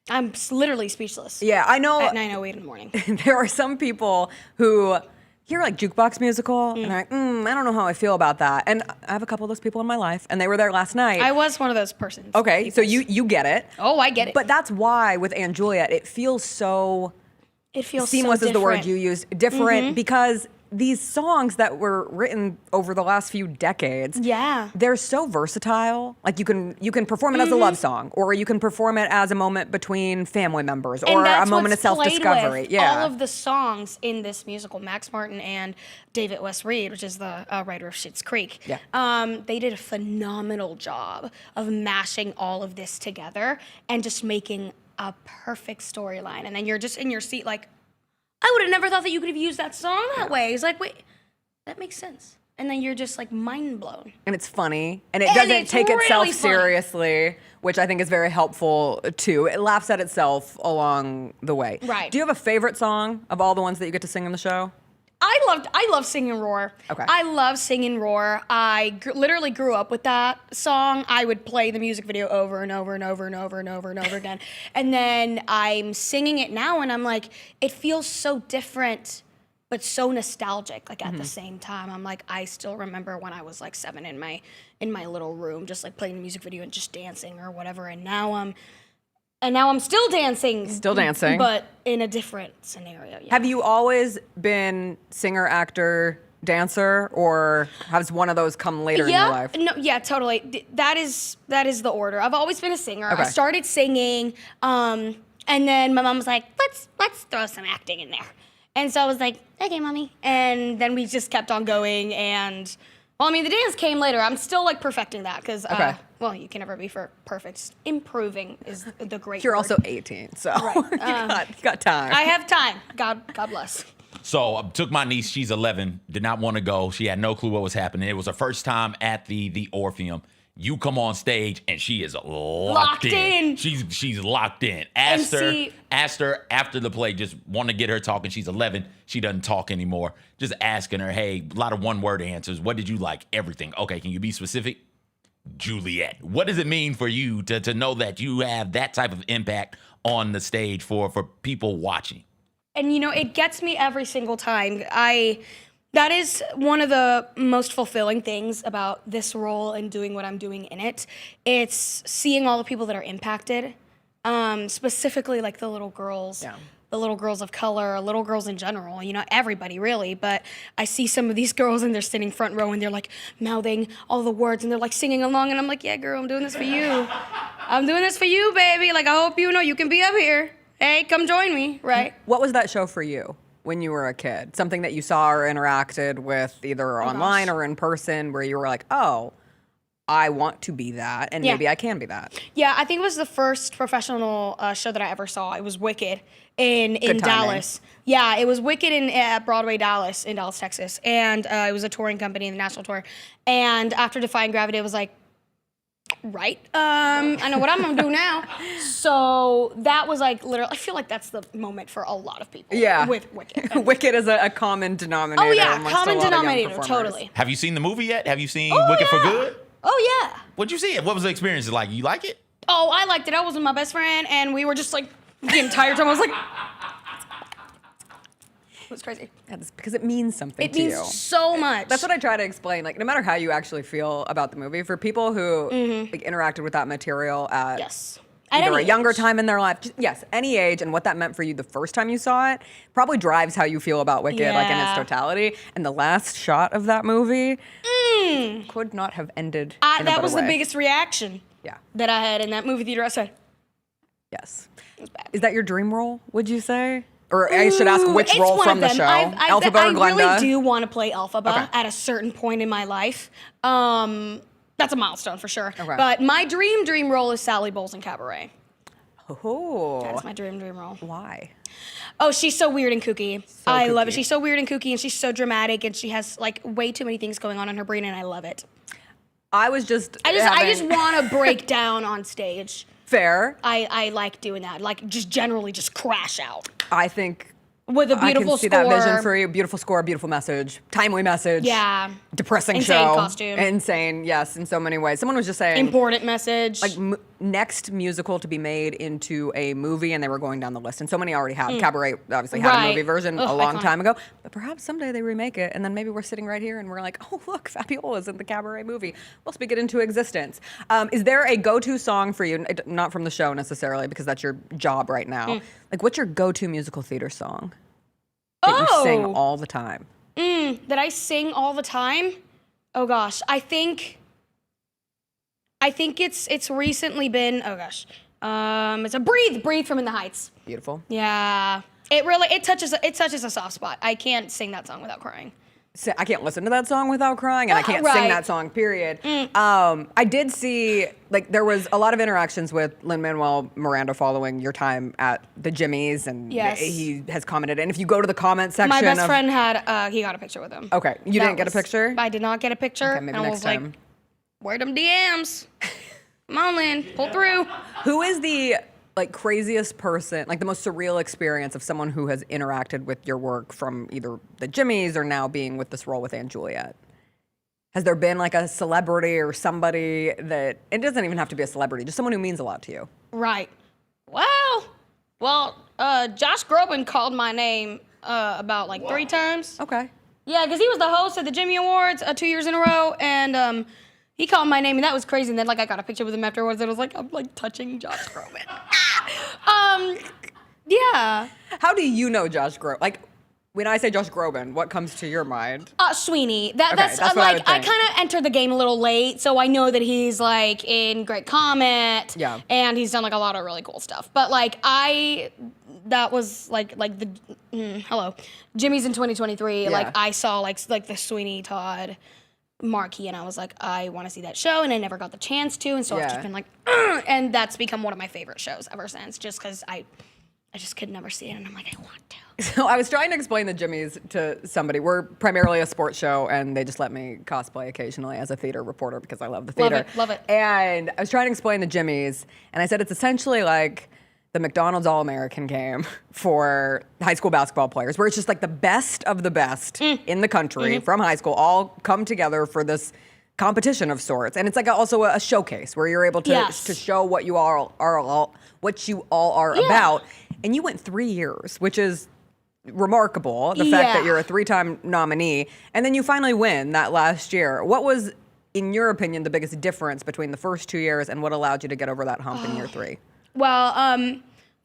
I'm literally speechless. Yeah, I know. At 9:08 in the morning. There are some people who hear like jukebox musical, and they're like, I don't know how I feel about that. And I have a couple of those people in my life, and they were there last night. I was one of those persons. Okay, so you get it. Oh, I get it. But that's why with Aunt Juliet, it feels so. It feels seamless so is the word different. you used. Different because these songs that were written over the last few decades, they're so versatile. Like you can perform it as a love song, or you can perform it as a moment between family members, or a moment of self-discovery. All of the songs in this musical, Max Martin and David West Reed, which is the writer of Schitt's Creek, they did a phenomenal job of mashing all of this together and just making a perfect storyline. And then you're just in your seat like, I would have never thought that you could have used that song that way. It's like, wait, that makes sense. And then you're just like mind blown. And it's funny, and it doesn't take itself really seriously, which I think is very helpful too. It laughs at itself along the way. Right. Do you have a favorite song of all the ones that you get to sing in the show? I love singing Roar. Okay. I love singing Roar. I literally grew up with that song. I would play the music video over and over and over and over and over and over again. And then I'm singing it now, and I'm like, it feels so different, but so nostalgic. Like at the same time, I'm like, I still remember when I was like 7 in my little room, just like playing the music video and just dancing or whatever. And now I'm still dancing. Still dancing. But in a different scenario. Yeah. Have you always been singer, actor, dancer, or has one of those come later in your life? No, yeah, totally. That is the order. I've always been a singer. Okay. I started singing, and then my mom was like, let's throw some acting in there. And so I was like, okay, mommy. And then we just kept on going, and well, I mean, the dance came later. I'm still like perfecting that because, well, you can never be perfect. Improving is the great You're word. also 18, so Right. you got time. I have time. God bless. So I took my niece, she's 11, did not want to go. She had no clue what was happening. It was her first time at the Orpheum. You come on stage and she is locked in. She's locked in. Asked her after the play, just want to get her talking. She's 11. She doesn't talk anymore. Just asking her, hey, a lot of one-word answers. What did you like? Everything. Okay, can you be specific? Juliet. What does it mean for you to know that you have that type of impact on the stage for people watching? And, you know, it gets me every single time. That is one of the most fulfilling things about this role and doing what I'm doing in it. It's seeing all the people that are impacted, specifically like the little girls, the little girls of color, little girls in general, you know, everybody really. But I see some of these girls and they're sitting front row and they're like mouthing all the words and they're like singing along. And I'm like, yeah, girl, I'm doing this for you. I'm doing this for you, baby. Like, I hope you know you can be up here. Hey, come join me, right? What was that show for you when you were a kid? Something that you saw or interacted with either online or in person where you were like, oh, I want to be that, and maybe I can be that. Yeah, I think it was the first professional show that I ever saw. It was Wicked in Dallas. Yeah, it was Wicked at Broadway Dallas in Dallas, Texas. And it was a touring company, the national tour. And after Defying Gravity, I was like, right, I know what I'm gonna do now. So that was like literally, I feel like that's the moment for a lot of people. Yeah. With Wicked. Wicked is a common denominator. Oh yeah, amongst common a lot of young denominator, performers. totally. Have you seen the movie yet? Have you seen Wicked for Good? Oh yeah. What'd you see? What was the experience like? You like it? Oh, I liked it. I was with my best friend, and we were just like the entire time. I was like, it was crazy. That's because it means something to you. It means so much. That's what I try to explain. Like, no matter how you actually feel about the movie, for people who like, interacted with that material at either a younger time in their life, any age, and what that meant for you the first time you saw it, probably drives how you feel about Wicked, like in its totality. And the last shot of that movie could not have ended. In a that better was way. the biggest reaction. That I had in that movie theater. I said, yes. It was bad. Is that your dream role? Would you say? Or I should ask which role from the show? Elphaba or Glenda? I really do want to play Elphaba at a certain point in my life. That's a milestone for sure. But my dream role is Sally Bowles in Cabaret. Oh. That's my dream role. Why? Oh, she's so weird and kooky. I love it. She's so weird and kooky, and she's so dramatic, and she has like way too many things going on in her brain, and I love it. I just want to break down on stage. Fair. I like doing that. Like just generally just crash out. I think With a beautiful I can see score. that vision for you. Beautiful score, beautiful message, timely message. Yeah. Depressing Insane show. costume. Insane, yes, in so many ways. Someone was just saying. Important message. Like next musical to be made into a movie, and they were going down the list, and so many already have. Cabaret obviously had a movie version a long time ago, but perhaps someday they remake it, and then maybe we're sitting right here and we're like, oh look, Fabiola's in the Cabaret movie. We'll speak it into existence. Is there a go-to song for you? Not from the show necessarily, because that's your job right now. Like, what's your go-to musical theater song that you sing all the time? That I sing all the time? Oh gosh, I think it's recently been, it's a Breathe from In the Heights. Beautiful. Yeah. It touches a soft spot. I can't sing that song without crying. I can't listen to that song without crying, and I can't sing that song, period. I did see, like, there was a lot of interactions with Lin-Manuel Miranda following your time at the Jimmys, and he has commented. And if you go to the comment section, my best friend he got a picture with him. Okay, you didn't get a picture? I did not get a picture. Okay, maybe and next I was time. like, where them DMs? Come on, Lynn, pull through. Who is the craziest person, like the most surreal experience of someone who has interacted with your work from either the Jimmys or now being with this role with Aunt Juliet? Has there been like a celebrity or somebody that, it doesn't even have to be a celebrity, just someone who means a lot to you? Right. Well, Josh Groban called my name about 3 times. Okay. Yeah, because he was the host of the Jimmy Awards 2 years in a row, and he called my name, and that was crazy. And then I got a picture with him afterwards, and I was like, I'm touching Josh Groban. Yeah. How do you know Josh Groban? Like, when I say Josh Groban, what comes to your mind? Sweeney. That's what I would I think. kind of entered the game a little late, so I know that he's in Great Comet. Yeah. And he's done a lot of really cool stuff. But that was hello, Jimmy's in 2023. Yeah. I saw the Sweeney Todd marquee, and I was like, I want to see that show, and I never got the chance to, and so I've just been and that's become one of my favorite shows ever since, just because I just could never see it, and I'm like, I want to. So I was trying to explain the Jimmys to somebody. We're primarily a sports show, and they just let me cosplay occasionally as a theater reporter because I love the theater. Love it. And I was trying to explain the Jimmys, and I said it's essentially like the McDonald's All-American game for high school basketball players, where it's just the best of the best in the country from high school all come together for this competition of sorts. And it's also a showcase where you're able to show what you all are about. And you went 3 years, which is remarkable, the fact that you're a 3-time nominee, and then you finally win that last year. What was, in your opinion, the biggest difference between the first 2 years and what allowed you to get over that hump in year 3? Well,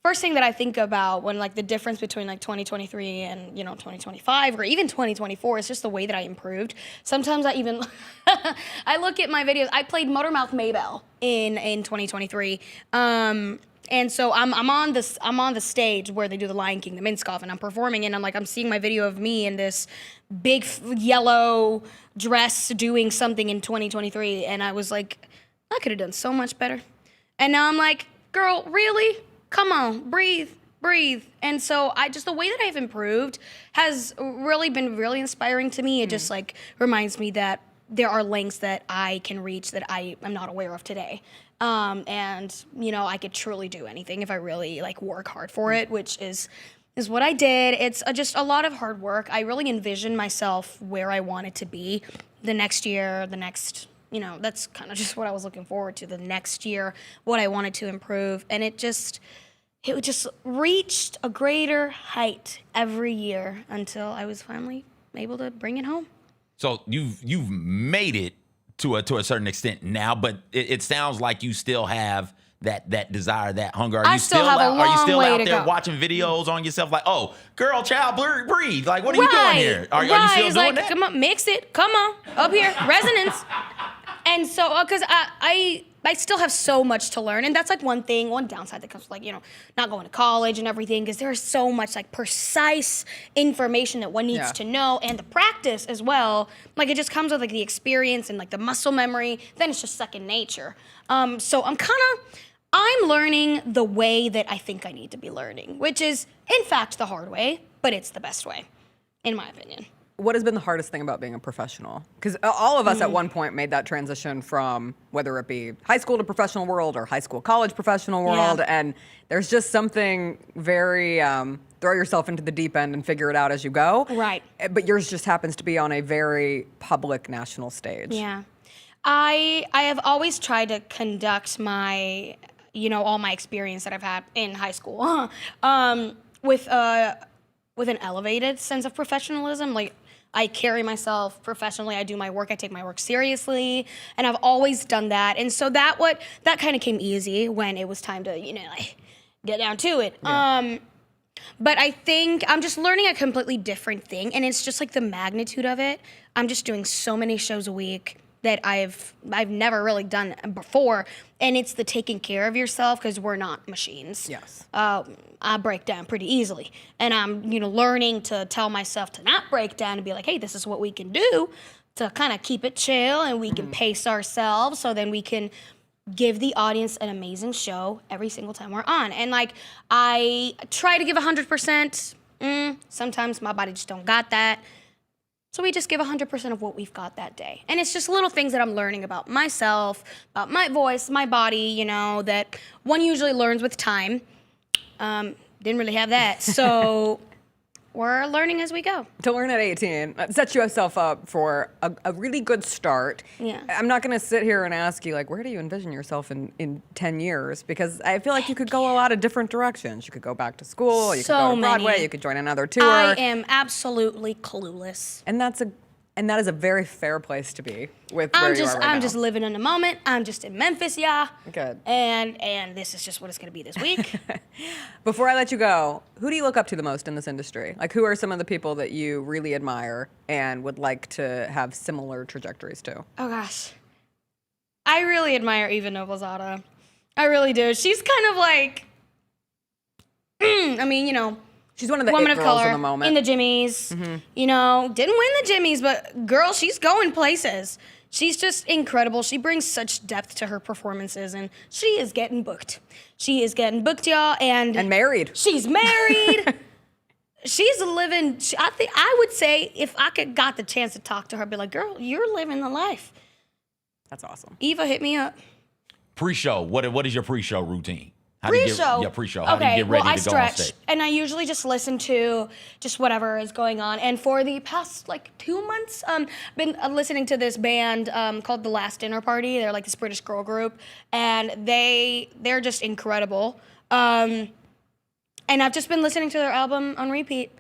first thing that I think about when the difference between 2023 and 2025 or even 2024 is just the way that I improved. Sometimes I even I look at my videos. I played Motormouth Maybelle in 2023. And so I'm on the stage where they do the Lion King, the Minskoff, and I'm performing, and I'm seeing my video of me in this big yellow dress doing something in 2023, and I was like, I could have done so much better. And now I'm like, girl, really? Come on, breathe. And so the way that I've improved has really been really inspiring to me. It just reminds me that there are lengths that I can reach that I am not aware of today. And I could truly do anything if I really work hard for it, which is what I did. It's just a lot of hard work. I really envisioned myself where I wanted to be the next year, that's kind of just what I was looking forward to, the next year, what I wanted to improve. And it just reached a greater height every year until I was finally able to bring it home. So you've made it to a certain extent now, but it sounds like you still have that desire, that hunger. Are you still out there watching videos on yourself oh, girl, child, breathe? What are you doing here? Are you still doing that? Come on, mix it. Come on, up here, resonance. And so, because I still have so much to learn, and that's one downside that comes not going to college and everything, because there's so much precise information that one needs to know, and the practice as well. It just comes with the experience and the muscle memory. Then it's just second nature. So I'm learning the way that I think I need to be learning, which is in fact the hard way, but it's the best way, in my opinion. What has been the hardest thing about being a professional? Because all of us at one point made that transition from whether it be high school to professional world or high school, college, professional world. And there's just something very, there's throw yourself into the deep end and figure it out as you go. Right. But yours just happens to be on a very public national stage. Yeah. I have always tried to conduct my, all my experience that I've had in high school with an elevated sense of professionalism. Like, I carry myself professionally. I do my work. I take my work seriously, and I've always done that. And so that kind of came easy when it was time to, get down to it. Yeah. But I think I'm just learning a completely different thing, and it's just like the magnitude of it. I'm just doing so many shows a week that I've never really done before, and it's the taking care of yourself, because we're not machines. Yes. I break down pretty easily, and I'm learning to tell myself to not break down and be like, hey, this is what we can do to kind of keep it chill, and we can pace ourselves, so then we can give the audience an amazing show every single time we're on. And like, I try to give 100%. Sometimes my body just don't got that. So we just give 100% of what we've got that day. And it's just little things that I'm learning about myself, about my voice, my body, that one usually learns with time. Didn't really have that. So we're learning as we go. To learn at 18 sets yourself up for a really good start. Yeah. I'm not going to sit here and ask you, like, where do you envision yourself in 10 years? Because I feel like you could go a lot of different directions. You could go back to school. You could go to Broadway. many. You could join another tour. I am absolutely clueless. And that is a very fair place to be with where you are right now. I'm just living in the moment. I'm just in Memphis, yeah. Good. And this is just what it's going to be this week. Before I let you go, who do you look up to the most in this industry? Like, who are some of the people that you really admire and would like to have similar trajectories to? Oh, gosh. I really admire Eva Noblezada. I really do. She's kind of like, she's one of the woman it of girls color in the moment. in the Jimmys. Mm-hmm. Didn't win the Jimmys, but girl, she's going places. She's just incredible. She brings such depth to her performances, and she is getting booked. She is getting booked, y'all, and married. She's married. She's living. I would say if I got the chance to talk to her, I'd be like, girl, you're living the life. That's awesome. Eva, hit me up. Pre-show. What is your pre-show routine? Pre-show. Pre-show. How do you get ready to go on stretch, stage? and I usually just listen to just whatever is going on. And for the past 2 months, been listening to this band called The Last Dinner Party. They're like this British girl group, and they're just incredible. And I've just been listening to their album on repeat,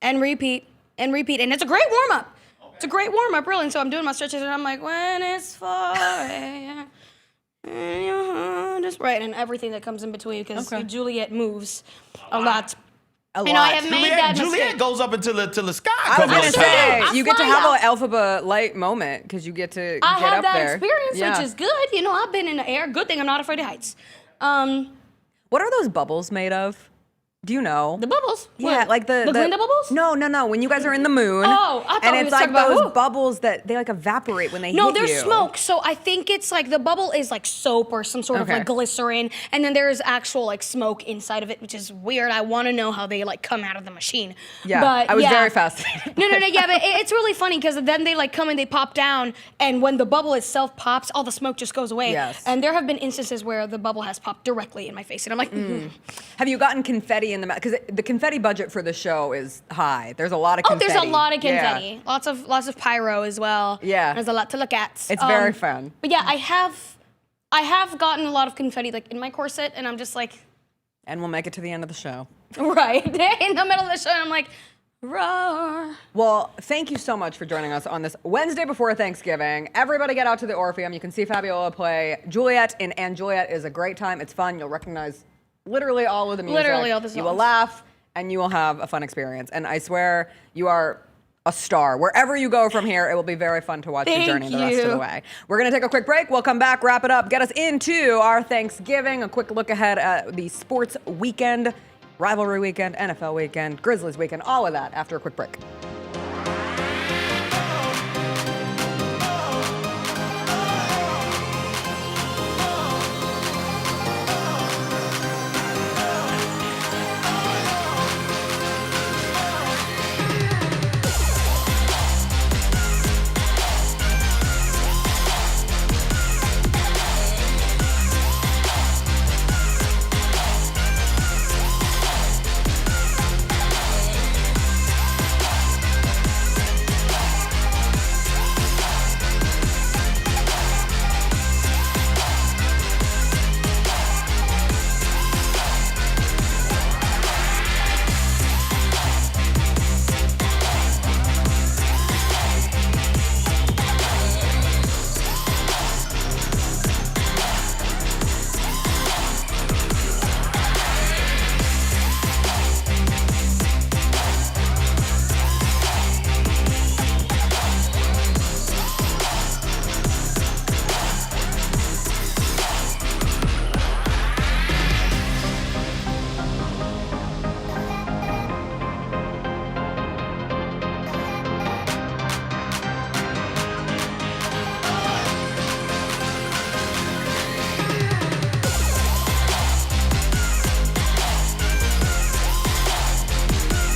and repeat, and repeat, and it's a great warm up. Okay. It's a great warm up, really. And so I'm doing my stretches, and I'm like, when it's 4 a.m. Just right, and everything that comes in between, because Juliet moves a lot. And I have made that mistake. Juliet goes up until the sky. I was going to say, I you get to fly have out. an Alphaba Light moment, because you get to I get have up that there. experience, Yeah. which is good. I've been in the air. Good thing I'm not afraid of heights. What are those bubbles made of? Do you know? The bubbles? Yeah, What? like the Glinda bubbles? No. When you guys are in the moon. Oh, I thought and we it's was like talking about those who? bubbles that they like evaporate when they hit you. No, there's smoke. So I think it's like the bubble is like soap or some sort of like glycerin, and then there's actual like smoke inside of it, which is weird. I want to know how they like come out of the machine. Yeah, but, I was very fascinated. No, yeah, but it's really funny because then they like come and they pop down, and when the bubble itself pops, all the smoke just goes away. Yes. And there have been instances where the bubble has popped directly in my face, and I'm like, Have you gotten confetti in the mouth? Because the confetti budget for the show is high. There's a lot of confetti. there's a lot of confetti. Yeah. Lots of pyro as well. Yeah. There's a lot to look at. It's very fun. But yeah, I have gotten a lot of confetti like in my corset, and I'm just like, and we'll make it to the end of the show. Right. In the middle of the show, and I'm like, roar. Well, thank you so much for joining us on this Wednesday before Thanksgiving. Everybody get out to the Orpheum. You can see Fabiola play Juliet, and Juliet is a great time. It's fun. You'll recognize literally all of the music. Literally all the songs. You will laugh, and you will have a fun experience. And I swear, you are a star. Wherever you go from here, it will be very fun to watch your journey the rest of the way. We're going to take a quick break. We'll come back, wrap it up, get us into our Thanksgiving, a quick look ahead at the sports weekend, rivalry weekend, NFL weekend, Grizzlies weekend, all of that after a quick break.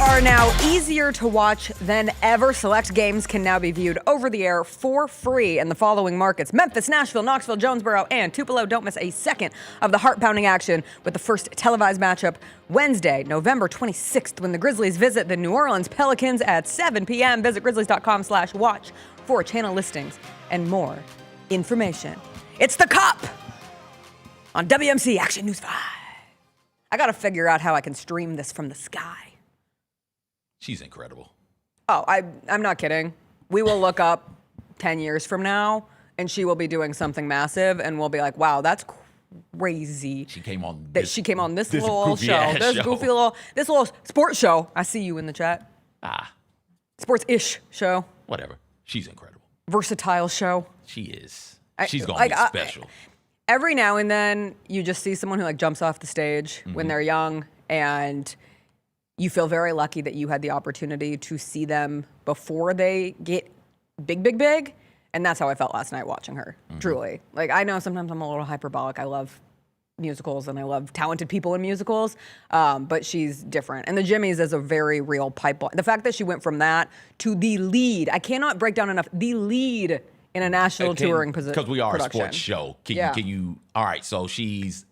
are now easier to watch than ever. Select games can now be viewed over the air for free in the following markets: Memphis, Nashville, Knoxville, Jonesboro, and Tupelo. Don't miss a second of the heart-pounding action with the first televised matchup Wednesday, November 26th, when the Grizzlies visit the New Orleans Pelicans at 7 p.m. Visit grizzlies.com/watch for channel listings and more information. It's the Cup on WMC Action News 5. I got to figure out how I can stream this from the sky. She's incredible. Oh, I'm not kidding. We will look up 10 years from now, and she will be doing something massive, and we'll be like, wow, that's crazy. She came on this little show. This little sports show. I see you in the chat. Sports-ish show. Whatever. She's incredible. Versatile show. She is. She's going to be special. Every now and then, you just see someone who jumps off the stage when they're young, and you feel very lucky that you had the opportunity to see them before they get big. And that's how I felt last night watching her, truly. I know sometimes I'm a little hyperbolic. I love musicals and I love talented people in musicals, but she's different. And the Jimmys is a very real pipeline. The fact that she went from that to the lead, I cannot break down enough, the lead in a national touring position. Because we are a sports show. Can you, all right, so she's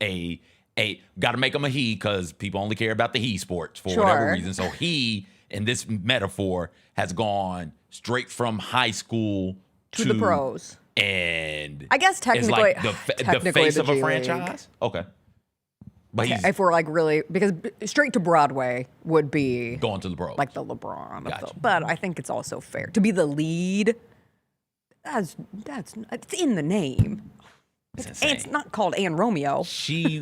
got to make them a he because people only care about the he sports for whatever reason. So he, in this metaphor, has gone straight from high school to the pros. And I guess technically, the face of a franchise? Okay. But if we're really, because straight to Broadway would be going to the pros. Like the LeBron. But I think it's also fair. To be the lead, it's in the name. It's not called Anne Romeo. She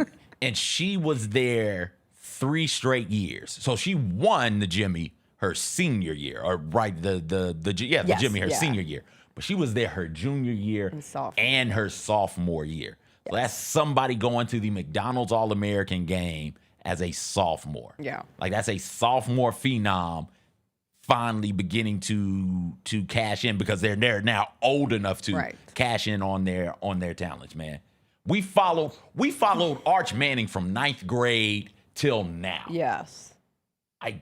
was there 3 straight years. So she won the Jimmy her senior year, or the Jimmy her senior year. But she was there her junior year and her sophomore year. So that's somebody going to the McDonald's All-American game as a sophomore. Yeah. That's a sophomore phenom finally beginning to cash in because they're now old enough to cash in on their talents, man. We followed Arch Manning from 9th grade till now. Yes.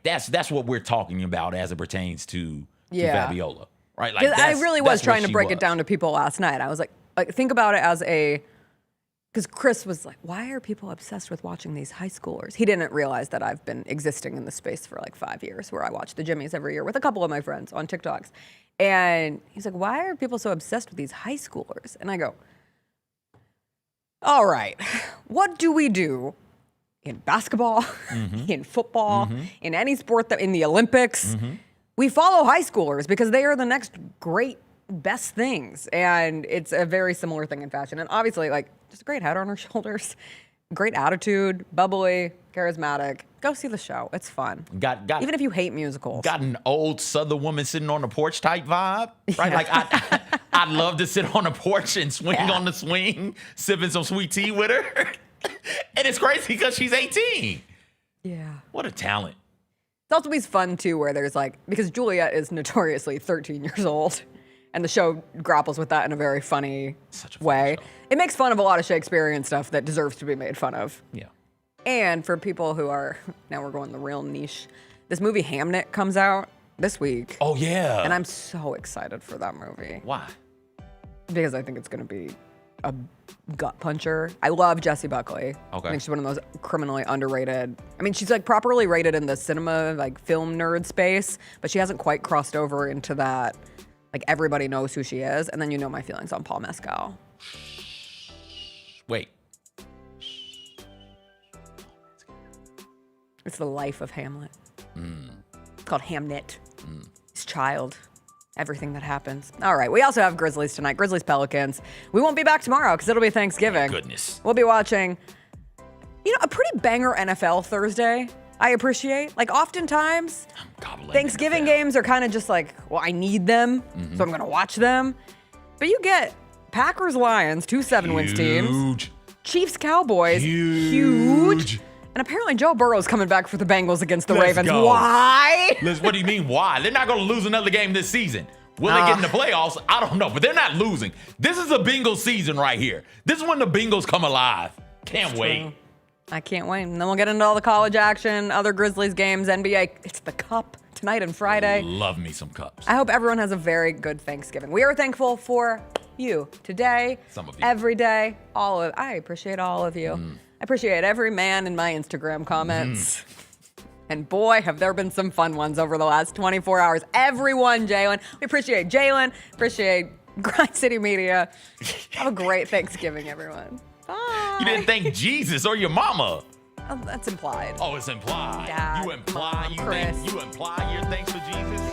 That's what we're talking about as it pertains to Fabiola. Right? I really was trying to break it down to people last night. I was like think about it as because Chris was like, why are people obsessed with watching these high schoolers? He didn't realize that I've been existing in the space for 5 years where I watch the Jimmys every year with a couple of my friends on TikToks. And he's like, why are people so obsessed with these high schoolers? And I go, all right, what do we do in basketball, in football, in any sport, in the Olympics? We follow high schoolers because they are the next great, best things. And it's a very similar thing in fashion. And obviously, just a great head on her shoulders, great attitude, bubbly, charismatic. Go see the show. It's fun. Even if you hate musicals. Got an old Southern woman sitting on the porch type vibe, right? I'd love to sit on the porch and swing on the swing, sipping some sweet tea with her. And it's crazy because she's 18. Yeah. What a talent. It's also always fun, too, where there's because Juliet is notoriously 13 years old, and the show grapples with that in a very funny way. It makes fun of a lot of Shakespearean stuff that deserves to be made fun of. Yeah. And for people who are, now we're going the real niche, this movie Hamnet comes out this week. Oh, yeah. And I'm so excited for that movie. Why? Because I think it's going to be a gut puncher. I love Jessie Buckley. Okay. I think she's one of those criminally underrated. I mean, she's properly rated in the cinema, film nerd space, but she hasn't quite crossed over into that, everybody knows who she is. And then you know my feelings on Paul Mescal. Wait. It's the life of Hamlet. It's called Hamnet. His child. Everything that happens. All right, we also have Grizzlies tonight. Grizzlies Pelicans. We won't be back tomorrow because it'll be Thanksgiving. My goodness. We'll be watching, a pretty banger NFL Thursday. I appreciate. Oftentimes, Thanksgiving games are kind of just I need them, so I'm going to watch them. But you get Packers Lions, 2 7-wins teams. Chiefs Cowboys, huge. And apparently Joe Burrow's coming back for the Bengals against the Ravens. Go. Why? What do you mean, why? They're not going to lose another game this season. Will they get in the playoffs? I don't know, but they're not losing. This is a Bengals season right here. This is when the Bengals come alive. Can't wait. I can't wait. And then we'll get into all the college action, other Grizzlies games, NBA. It's the Cup tonight and Friday. Love me some Cups. I hope everyone has a very good Thanksgiving. We are thankful for you today, Some of you. every day, I appreciate all of you. I appreciate every man in my Instagram comments. And boy, have there been some fun ones over the last 24 hours. Everyone, Jalen. We appreciate Jalen. Appreciate Grind City Media. Have a great Thanksgiving, everyone. Bye. You didn't thank Jesus or your mama. Oh, that's implied. Oh, it's implied. Dad, you imply Mom, Chris. you imply your thanks for Jesus.